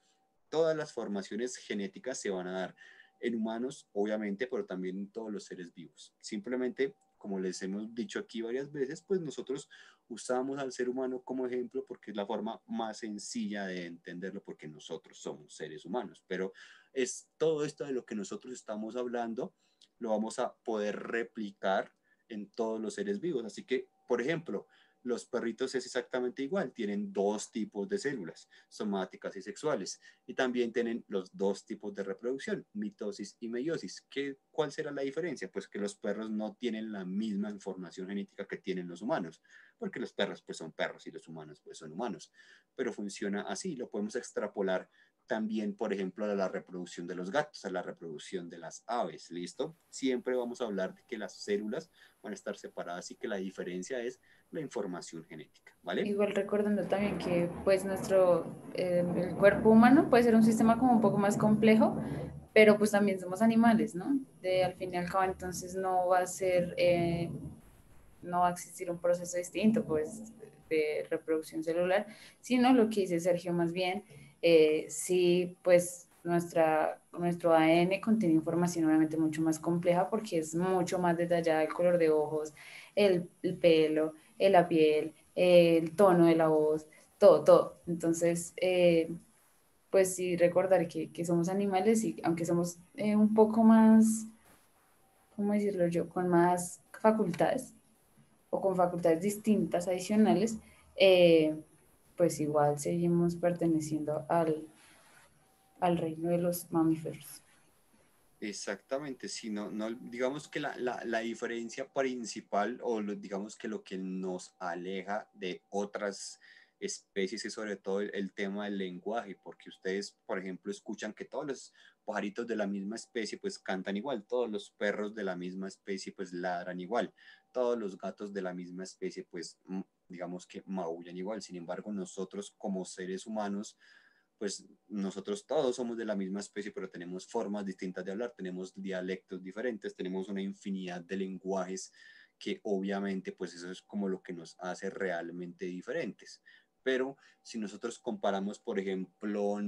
todas las formaciones genéticas se van a dar en humanos, obviamente, pero también en todos los seres vivos. Simplemente, como les hemos dicho aquí varias veces, pues nosotros usamos al ser humano como ejemplo porque es la forma más sencilla de entenderlo, porque nosotros somos seres humanos, pero es todo esto de lo que nosotros estamos hablando, lo vamos a poder replicar en todos los seres vivos. Así que, por ejemplo, los perritos es exactamente igual, tienen 2 tipos de células, somáticas y sexuales, y también tienen los 2 tipos de reproducción, mitosis y meiosis. ¿Cuál será la diferencia? Pues que los perros no tienen la misma información genética que tienen los humanos, porque los perros pues son perros y los humanos pues son humanos, pero funciona así, lo podemos extrapolar también, por ejemplo, a la reproducción de los gatos, a la reproducción de las aves, ¿listo? Siempre vamos a hablar de que las células van a estar separadas y que la diferencia es la información genética, ¿vale? Igual recordando también que pues el cuerpo humano puede ser un sistema como un poco más complejo, pero pues también somos animales, ¿no? Al fin y al cabo, entonces no va a existir un proceso distinto, pues, de reproducción celular, sino lo que dice Sergio más bien, sí, pues nuestro ADN contiene información obviamente mucho más compleja porque es mucho más detallada el color de ojos, el pelo, la piel, el tono de la voz, todo, todo. Entonces, pues sí, recordar que somos animales y aunque somos un poco más, ¿cómo decirlo yo?, con más facultades o con facultades distintas adicionales, pues igual seguimos perteneciendo al reino de los mamíferos. Exactamente, sí, digamos que la diferencia principal o digamos que lo que nos aleja de otras especies es sobre todo el tema del lenguaje, porque ustedes, por ejemplo, escuchan que todos los pajaritos de la misma especie pues cantan igual, todos los perros de la misma especie pues ladran igual, todos los gatos de la misma especie pues digamos que maullan igual, sin embargo nosotros como seres humanos pues nosotros todos somos de la misma especie, pero tenemos formas distintas de hablar, tenemos dialectos diferentes, tenemos una infinidad de lenguajes que obviamente pues eso es como lo que nos hace realmente diferentes. Pero si nosotros comparamos, por ejemplo,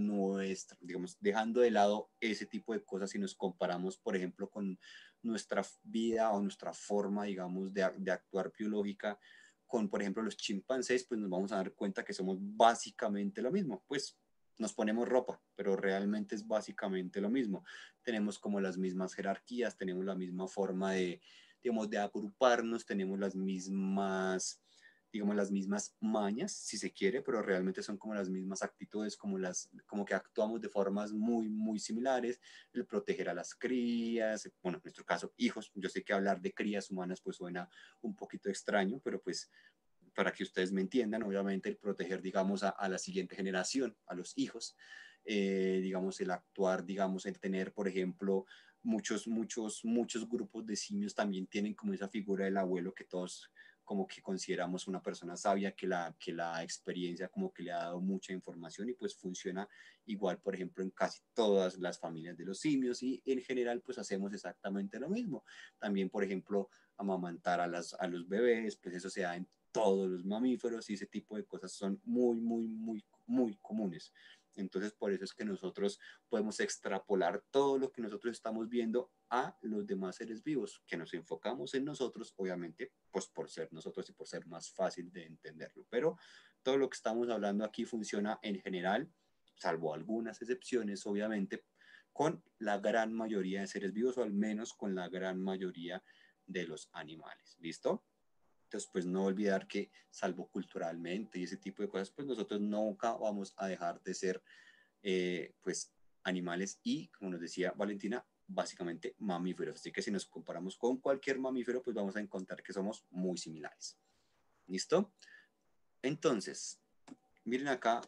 digamos, dejando de lado ese tipo de cosas, si nos comparamos, por ejemplo, con nuestra vida o nuestra forma, digamos, de actuar biológica, con, por ejemplo, los chimpancés, pues nos vamos a dar cuenta que somos básicamente lo mismo. Pues nos ponemos ropa, pero realmente es básicamente lo mismo. Tenemos como las mismas jerarquías, tenemos la misma forma de, digamos, de agruparnos, tenemos digamos, las mismas mañas, si se quiere, pero realmente son como las mismas actitudes, como que actuamos de formas muy similares, el proteger a las crías, bueno, en nuestro caso, hijos. Yo sé que hablar de crías humanas pues suena un poquito extraño, pero pues para que ustedes me entiendan, obviamente el proteger, digamos, a la siguiente generación, a los hijos, digamos, el actuar, digamos, el tener, por ejemplo, muchos grupos de simios también tienen como esa figura del abuelo que todos como que consideramos una persona sabia, que la experiencia como que le ha dado mucha información y pues funciona igual, por ejemplo, en casi todas las familias de los simios y en general pues hacemos exactamente lo mismo. También, por ejemplo, amamantar a los bebés, pues eso se da en todos los mamíferos y ese tipo de cosas son muy comunes. Entonces, por eso es que nosotros podemos extrapolar todo lo que nosotros estamos viendo a los demás seres vivos, que nos enfocamos en nosotros, obviamente, pues por ser nosotros y por ser más fácil de entenderlo. Pero todo lo que estamos hablando aquí funciona en general, salvo algunas excepciones, obviamente, con la gran mayoría de seres vivos o al menos con la gran mayoría de los animales. ¿Listo? Entonces, pues no olvidar que, salvo culturalmente y ese tipo de cosas, pues nosotros nunca vamos a dejar de ser, pues, animales y, como nos decía Valentina, básicamente mamíferos. Así que si nos comparamos con cualquier mamífero, pues vamos a encontrar que somos muy similares. ¿Listo? Entonces, miren acá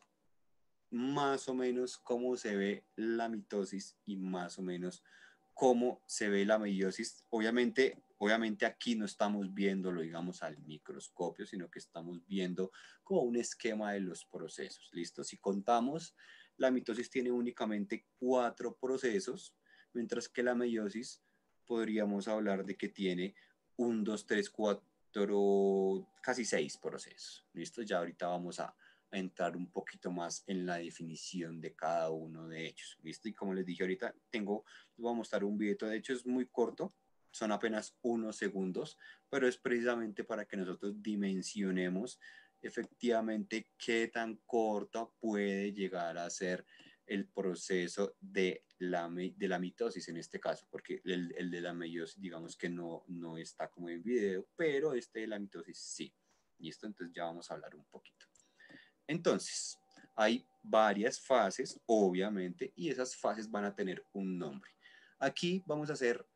más o menos cómo se ve la mitosis y más o menos cómo se ve la meiosis. Obviamente aquí no estamos viéndolo, digamos, al microscopio, sino que estamos viendo como un esquema de los procesos. ¿Listo? Si contamos, la mitosis tiene únicamente 4 procesos, mientras que la meiosis podríamos hablar de que tiene 1, 2, 3, 4, casi 6 procesos. ¿Listo? Ya ahorita vamos a entrar un poquito más en la definición de cada uno de ellos. ¿Listo? Y como les dije ahorita, les voy a mostrar un video, de hecho es muy corto, son apenas unos segundos, pero es precisamente para que nosotros dimensionemos efectivamente qué tan corta puede llegar a ser el proceso de la mitosis en este caso, porque el de la meiosis digamos que no está como en video, pero este de la mitosis sí. ¿Listo? Entonces ya vamos a hablar un poquito. Entonces, hay varias fases, obviamente, y esas fases van a tener un nombre. Aquí vamos a hacer,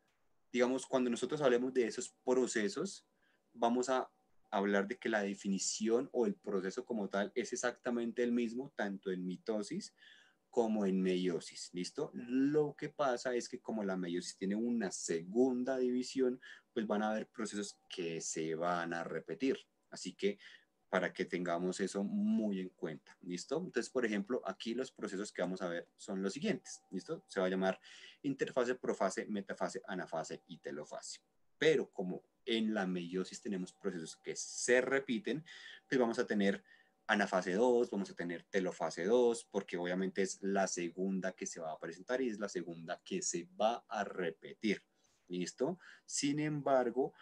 digamos, cuando nosotros hablemos de esos procesos, vamos a hablar de que la definición o el proceso como tal es exactamente el mismo, tanto en mitosis como en meiosis, ¿listo? Lo que pasa es que como la meiosis tiene una segunda división, pues van a haber procesos que se van a repetir. Así que para que tengamos eso muy en cuenta, ¿listo? Entonces, por ejemplo, aquí los procesos que vamos a ver son los siguientes, ¿listo? Se va a llamar interfase, profase, metafase, anafase y telofase. Pero como en la meiosis tenemos procesos que se repiten, pues vamos a tener anafase 2, vamos a tener telofase 2, porque obviamente es la segunda que se va a presentar y es la segunda que se va a repetir, ¿listo? Sin embargo,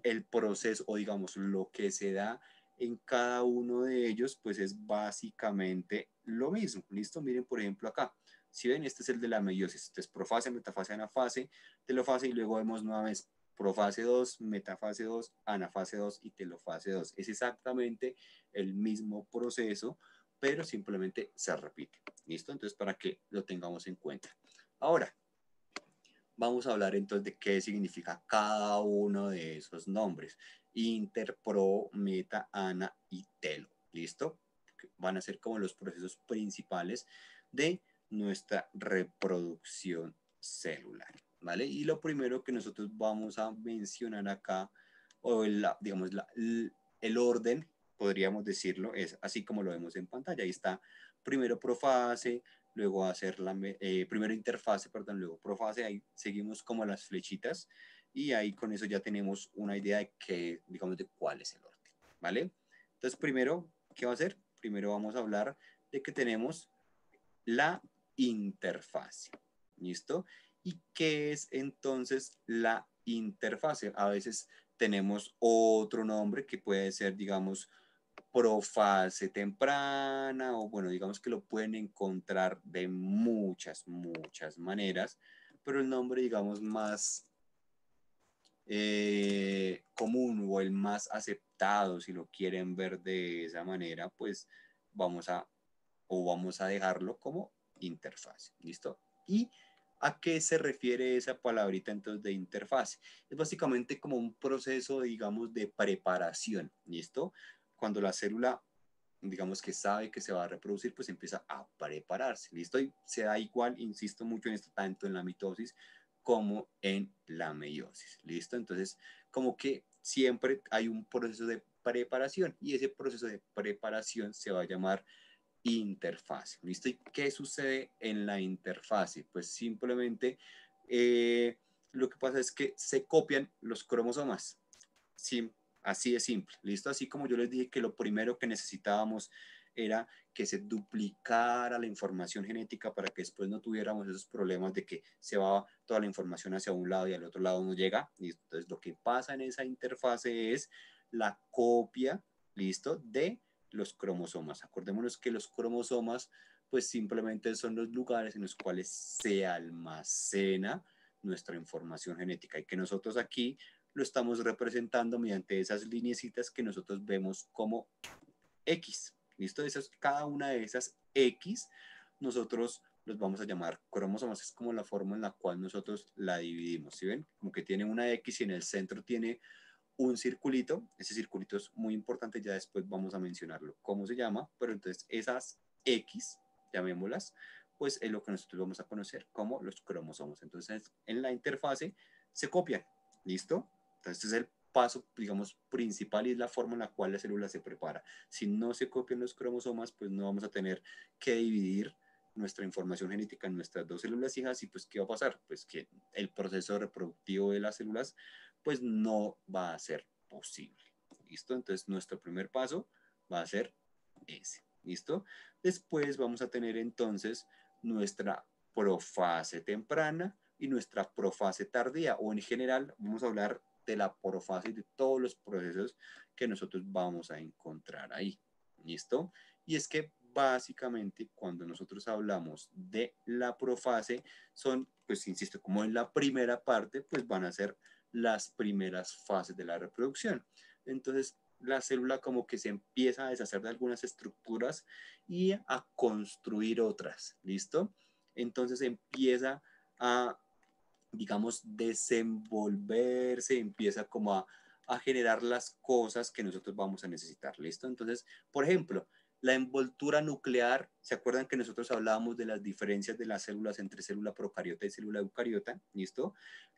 el proceso o digamos lo que se da en cada uno de ellos, pues es básicamente lo mismo. ¿Listo? Miren, por ejemplo, acá. Si ven, este es el de la meiosis. Este es profase, metafase, anafase, telofase y luego vemos nuevamente profase 2, metafase 2, anafase 2 y telofase 2. Es exactamente el mismo proceso, pero simplemente se repite. ¿Listo? Entonces, para que lo tengamos en cuenta. Ahora, vamos a hablar entonces de qué significa cada uno de esos nombres. Inter, pro, meta, ana y telo. ¿Listo? Van a ser como los procesos principales de nuestra reproducción celular. ¿Vale? Y lo primero que nosotros vamos a mencionar acá, o digamos, el orden, podríamos decirlo, es así como lo vemos en pantalla. Ahí está primero profase, luego hacer primero interfase, perdón, luego profase, ahí seguimos como las flechitas y ahí con eso ya tenemos una idea de que, digamos, de cuál es el orden, ¿vale? Entonces, primero, ¿qué va a hacer? Primero vamos a hablar de que tenemos la interfase, ¿listo? ¿Y qué es entonces la interfase? A veces tenemos otro nombre que puede ser, digamos, profase temprana, o bueno, digamos que lo pueden encontrar de muchas maneras, pero el nombre, digamos, más común o el más aceptado, si lo quieren ver de esa manera, pues vamos a dejarlo como interfase, ¿listo? ¿Y a qué se refiere esa palabrita entonces de interfase? Es básicamente como un proceso, digamos, de preparación, ¿listo? cuando la célula, digamos que sabe que se va a reproducir, pues empieza a prepararse, ¿listo? Y se da igual, insisto mucho en esto, tanto en la mitosis como en la meiosis, ¿listo? Entonces, como que siempre hay un proceso de preparación y ese proceso de preparación se va a llamar interfase, ¿listo? ¿Y qué sucede en la interfase? Pues simplemente lo que pasa es que se copian los cromosomas, ¿sí? Así de simple, ¿listo? Así como yo les dije que lo primero que necesitábamos era que se duplicara la información genética para que después no tuviéramos esos problemas de que se va toda la información hacia un lado y al otro lado no llega. ¿Listo? Entonces lo que pasa en esa interfase es la copia, ¿listo? De los cromosomas. Acordémonos que los cromosomas pues simplemente son los lugares en los cuales se almacena nuestra información genética y que nosotros aquí lo estamos representando mediante esas lineecitas que nosotros vemos como X. ¿Listo? Cada una de esas X nosotros los vamos a llamar cromosomas. Es como la forma en la cual nosotros la dividimos. ¿Sí ven? Como que tiene una X y en el centro tiene un circulito. Ese circulito es muy importante, ya después vamos a mencionarlo cómo se llama, pero entonces esas X, llamémoslas, pues es lo que nosotros vamos a conocer como los cromosomas. Entonces en la interfase se copian, ¿listo? Entonces este es el paso, digamos, principal y es la forma en la cual la célula se prepara. Si no se copian los cromosomas, pues no vamos a tener que dividir nuestra información genética en nuestras dos células hijas y pues ¿qué va a pasar? Pues que el proceso reproductivo de las células pues no va a ser posible. ¿Listo? Entonces nuestro primer paso va a ser ese. ¿Listo? Después vamos a tener entonces nuestra profase temprana y nuestra profase tardía, o en general vamos a hablar de la profase y de todos los procesos que nosotros vamos a encontrar ahí. ¿Listo? Y es que básicamente cuando nosotros hablamos de la profase son, pues insisto, como en la primera parte, pues van a ser las primeras fases de la reproducción. Entonces, la célula como que se empieza a deshacer de algunas estructuras y a construir otras, ¿listo? Entonces empieza a, digamos, desenvolverse, empieza como a generar las cosas que nosotros vamos a necesitar, ¿listo? Entonces, por ejemplo, la envoltura nuclear, ¿se acuerdan que nosotros hablábamos de las diferencias de las células entre célula procariota y célula eucariota? ¿Listo?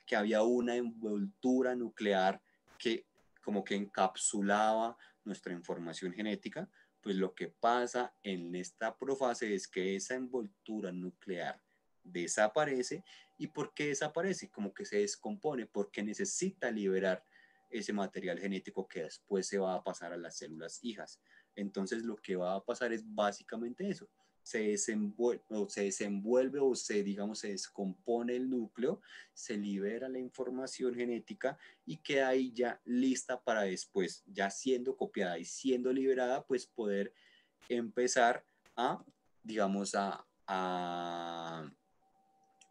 Que había una envoltura nuclear que como que encapsulaba nuestra información genética, pues lo que pasa en esta profase es que esa envoltura nuclear desaparece. ¿Y por qué desaparece? Como que se descompone, porque necesita liberar ese material genético que después se va a pasar a las células hijas. Entonces lo que va a pasar es básicamente eso. Se desenvuelve o digamos, se descompone el núcleo, se libera la información genética y queda ahí ya lista para después, ya siendo copiada y siendo liberada, pues poder empezar a, digamos, a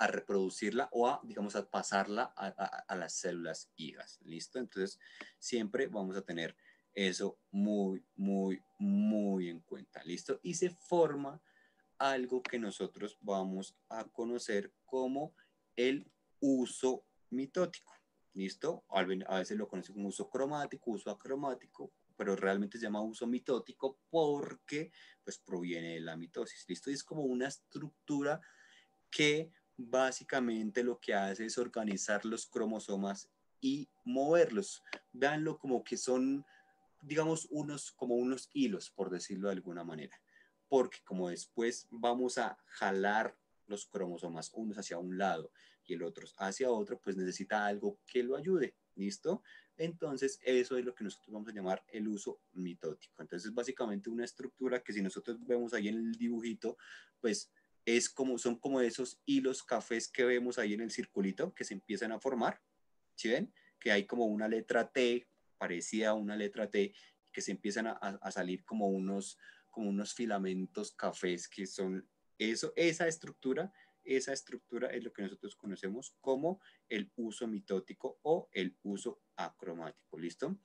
reproducirla o a, digamos, a pasarla a las células hijas. ¿Listo? Entonces, siempre vamos a tener eso muy, muy, muy en cuenta. ¿Listo? Y se forma algo que nosotros vamos a conocer como el uso mitótico. ¿Listo? A veces lo conocen como uso cromático, uso acromático, pero realmente se llama uso mitótico porque pues proviene de la mitosis. ¿Listo? Y es como una estructura que básicamente lo que hace es organizar los cromosomas y moverlos. Véanlo como que son, digamos, como unos hilos, por decirlo de alguna manera. Porque como después vamos a jalar los cromosomas unos hacia un lado y el otro hacia otro, pues necesita algo que lo ayude. ¿Listo? Entonces, eso es lo que nosotros vamos a llamar el uso mitótico. Entonces, básicamente una estructura que si nosotros vemos ahí en el dibujito, pues son como esos hilos cafés que vemos ahí en el circulito que se empiezan a formar, ¿sí ven? Que hay como una letra T, parecida a una letra T, que se empiezan a salir como unos filamentos cafés que son eso, esa estructura es lo que nosotros conocemos como el uso mitótico o el uso acromático, ¿listo?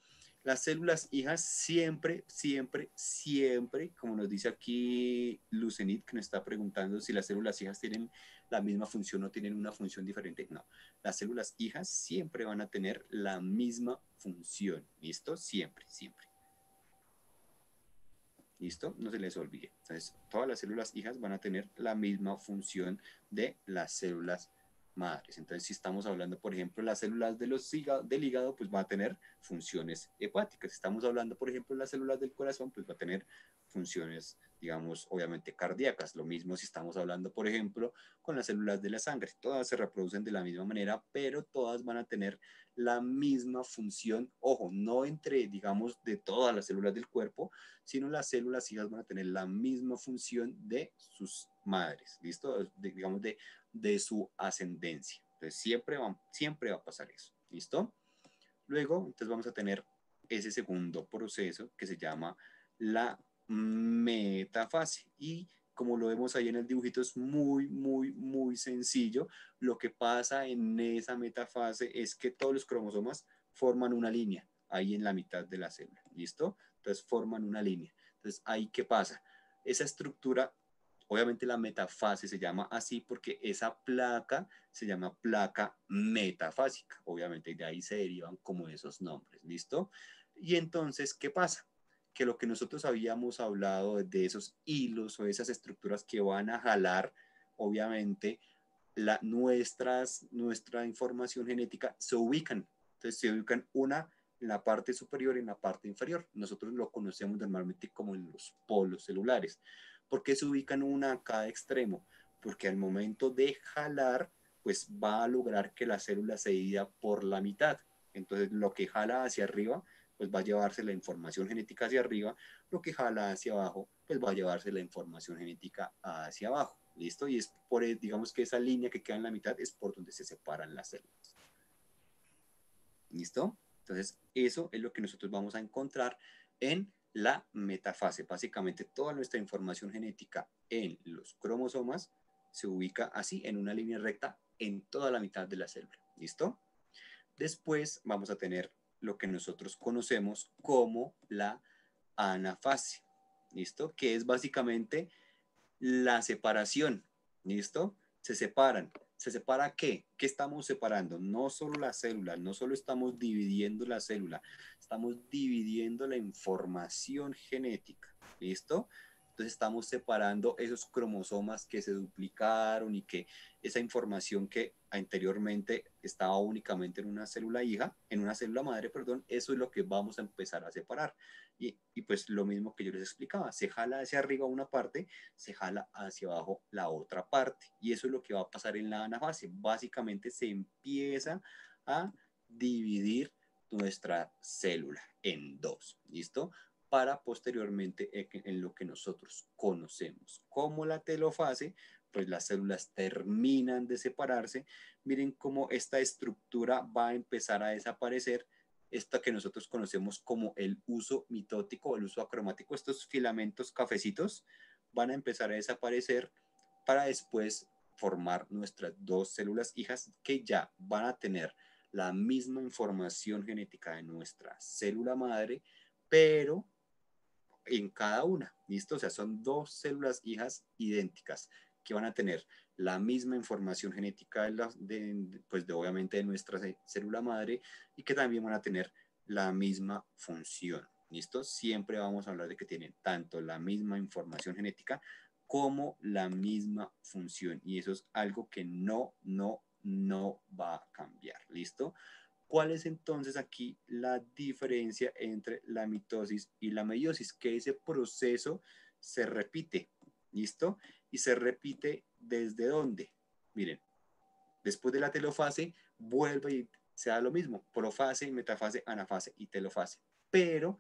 Las células hijas siempre, siempre, siempre, como nos dice aquí Lucenit, que nos está preguntando si las células hijas tienen la misma función o tienen una función diferente. No, las células hijas siempre van a tener la misma función, ¿listo? Siempre, siempre. ¿Listo? No se les olvide. Entonces, todas las células hijas van a tener la misma función de las células madres. Entonces, si estamos hablando, por ejemplo, las células del hígado, pues va a tener funciones hepáticas. Si estamos hablando, por ejemplo, las células del corazón, pues va a tener funciones, digamos, obviamente cardíacas. Lo mismo si estamos hablando, por ejemplo, con las células de la sangre. Todas se reproducen de la misma manera, pero todas van a tener la misma función. Ojo, no entre, digamos, de todas las células del cuerpo, sino las células hijas van a tener la misma función de sus madres, ¿listo? Digamos, de su ascendencia. Entonces, siempre va a pasar eso, ¿listo? Luego, entonces vamos a tener ese segundo proceso que se llama la metafase. Y como lo vemos ahí en el dibujito, es muy sencillo. Lo que pasa en esa metafase es que todos los cromosomas forman una línea ahí en la mitad de la célula, ¿listo? Entonces forman una línea. Entonces, ¿ahí qué pasa? Esa estructura, obviamente la metafase se llama así porque esa placa se llama placa metafásica, obviamente, y de ahí se derivan como esos nombres, ¿listo? Y entonces, ¿qué pasa? Que lo que nosotros habíamos hablado de esos hilos o esas estructuras que van a jalar, obviamente, nuestra información genética se ubican. Entonces, se ubican una en la parte superior y en la parte inferior. Nosotros lo conocemos normalmente como en los polos celulares. ¿Por qué se ubican una a cada extremo? Porque al momento de jalar, pues va a lograr que la célula se divida por la mitad. Entonces, lo que jala hacia arriba, pues va a llevarse la información genética hacia arriba, lo que jala hacia abajo, pues va a llevarse la información genética hacia abajo. ¿Listo? Y es por, digamos que esa línea que queda en la mitad es por donde se separan las células. ¿Listo? Entonces, eso es lo que nosotros vamos a encontrar en la metafase. Básicamente, toda nuestra información genética en los cromosomas se ubica así, en una línea recta, en toda la mitad de la célula. ¿Listo? Después vamos a tener lo que nosotros conocemos como la anafase. ¿Listo? Que es básicamente la separación, ¿listo? Se separan. ¿Se separa qué? ¿Qué estamos separando? No solo la célula, no solo estamos dividiendo la célula, estamos dividiendo la información genética, ¿listo? Entonces estamos separando esos cromosomas que se duplicaron y que esa información que anteriormente estaba únicamente en una célula hija, en una célula madre, perdón, eso es lo que vamos a empezar a separar. Y pues lo mismo que yo les explicaba, se jala hacia arriba una parte, se jala hacia abajo la otra parte. Y eso es lo que va a pasar en la anafase. Básicamente se empieza a dividir nuestra célula en dos, ¿listo? Para posteriormente en lo que nosotros conocemos como la telofase, pues las células terminan de separarse. Miren cómo esta estructura va a empezar a desaparecer, esta que nosotros conocemos como el uso mitótico o el uso acromático, estos filamentos cafecitos van a empezar a desaparecer para después formar nuestras dos células hijas que ya van a tener la misma información genética de nuestra célula madre, pero en cada una, ¿listo? O sea, son dos células hijas idénticas que van a tener la misma información genética pues obviamente de nuestra célula madre y que también van a tener la misma función, ¿listo? Siempre vamos a hablar de que tienen tanto la misma información genética como la misma función y eso es algo que no va a cambiar, ¿listo? ¿Cuál es entonces aquí la diferencia entre la mitosis y la meiosis? Que ese proceso se repite, ¿listo? Y se repite ¿desde dónde? Miren, después de la telofase vuelve y se da lo mismo, profase, metafase, anafase y telofase. Pero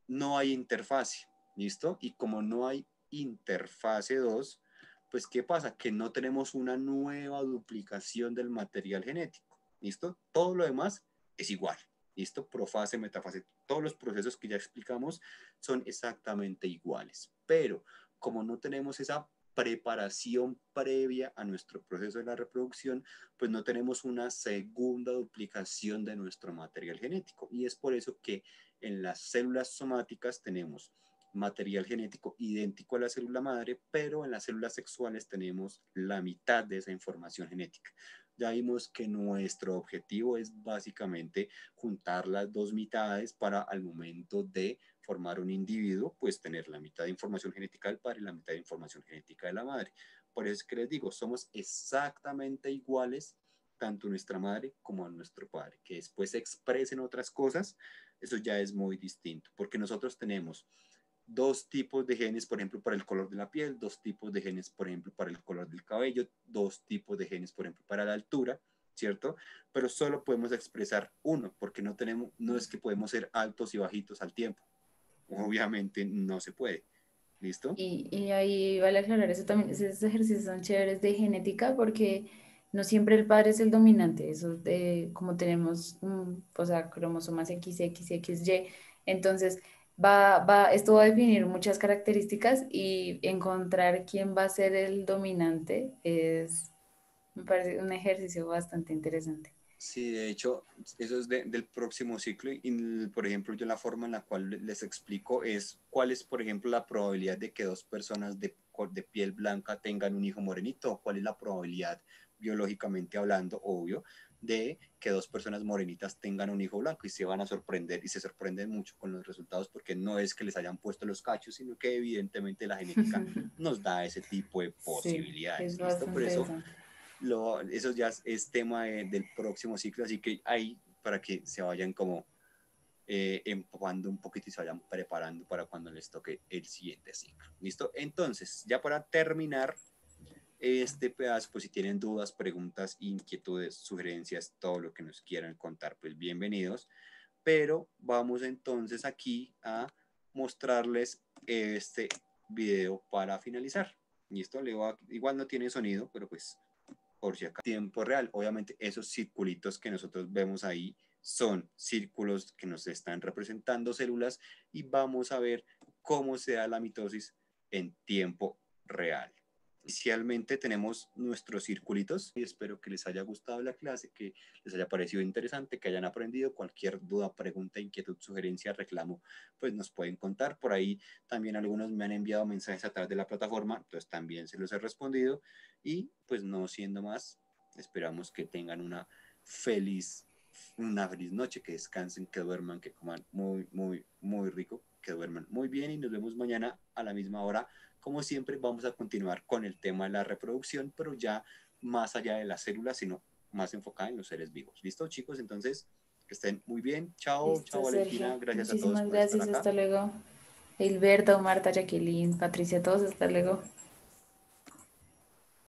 no hay interfase, ¿listo? Y como no hay interfase 2, pues ¿qué pasa? Que no tenemos una nueva duplicación del material genético, ¿listo? Todo lo demás es igual, ¿listo? Profase, metafase, todos los procesos que ya explicamos son exactamente iguales, pero como no tenemos esa preparación previa a nuestro proceso de la reproducción, pues no tenemos una segunda duplicación de nuestro material genético y es por eso que en las células somáticas tenemos material genético idéntico a la célula madre, pero en las células sexuales tenemos la mitad de esa información genética. ya vimos que nuestro objetivo es básicamente juntar las dos mitades para al momento de formar un individuo, pues tener la mitad de información genética del padre y la mitad de información genética de la madre. Por eso es que les digo, somos exactamente iguales tanto nuestra madre como a nuestro padre. Que después se expresen otras cosas, eso ya es muy distinto, porque nosotros tenemos dos tipos de genes, por ejemplo, para el color de la piel, dos tipos de genes, por ejemplo, para el color del cabello, dos tipos de genes, por ejemplo, para la altura, ¿cierto? Pero solo podemos expresar uno, porque no es que podemos ser altos y bajitos al tiempo. Obviamente no se puede. ¿Listo? Y ahí vale aclarar eso también, esos ejercicios son chéveres de genética porque no siempre el padre es el dominante, eso de como tenemos, o sea, cromosomas X, X, X, Y, entonces esto va a definir muchas características y encontrar quién va a ser el dominante me parece un ejercicio bastante interesante. Sí, de hecho, eso es del próximo ciclo y, por ejemplo, yo la forma en la cual les explico es cuál es, por ejemplo, la probabilidad de que dos personas de piel blanca tengan un hijo morenito, o cuál es la probabilidad, biológicamente hablando, obvio, de que dos personas morenitas tengan un hijo blanco y se van a sorprender y se sorprenden mucho con los resultados porque no es que les hayan puesto los cachos, sino que evidentemente la genética nos da ese tipo de Sí, es posibilidades, ¿listo? bastante Por eso interesante. eso ya es tema del próximo ciclo, así que ahí para que se vayan como empapando un poquito y se vayan preparando para cuando les toque el siguiente ciclo. ¿Listo? Entonces, ya para terminar este pedazo, pues si tienen dudas, preguntas, inquietudes, sugerencias, todo lo que nos quieran contar, pues bienvenidos. Pero vamos entonces aquí a mostrarles este video para finalizar. ¿Listo? Igual no tiene sonido, pero pues por si acá. Tiempo real, obviamente esos circulitos que nosotros vemos ahí son círculos que nos están representando células y vamos a ver cómo se da la mitosis en tiempo real. Inicialmente tenemos nuestros circulitos y espero que les haya gustado la clase, que les haya parecido interesante, que hayan aprendido. Cualquier duda, pregunta, inquietud, sugerencia, reclamo, pues nos pueden contar. Por ahí también algunos me han enviado mensajes a través de la plataforma, entonces también se los he respondido. Y pues no siendo más, esperamos que tengan feliz, una feliz noche, que descansen, que duerman, que coman muy, muy, muy rico, que duerman muy bien y nos vemos mañana a la misma hora. Como siempre, vamos a continuar con el tema de la reproducción, pero ya más allá de las células, sino más enfocada en los seres vivos. ¿Listo, chicos? Entonces, que estén muy bien. Chao, chao, Listo, Sergio. Valentina. Gracias a todos Muchísimas por estar gracias. acá. Hasta luego. Hilberto, Marta, Jacqueline, Patricia, todos, hasta luego.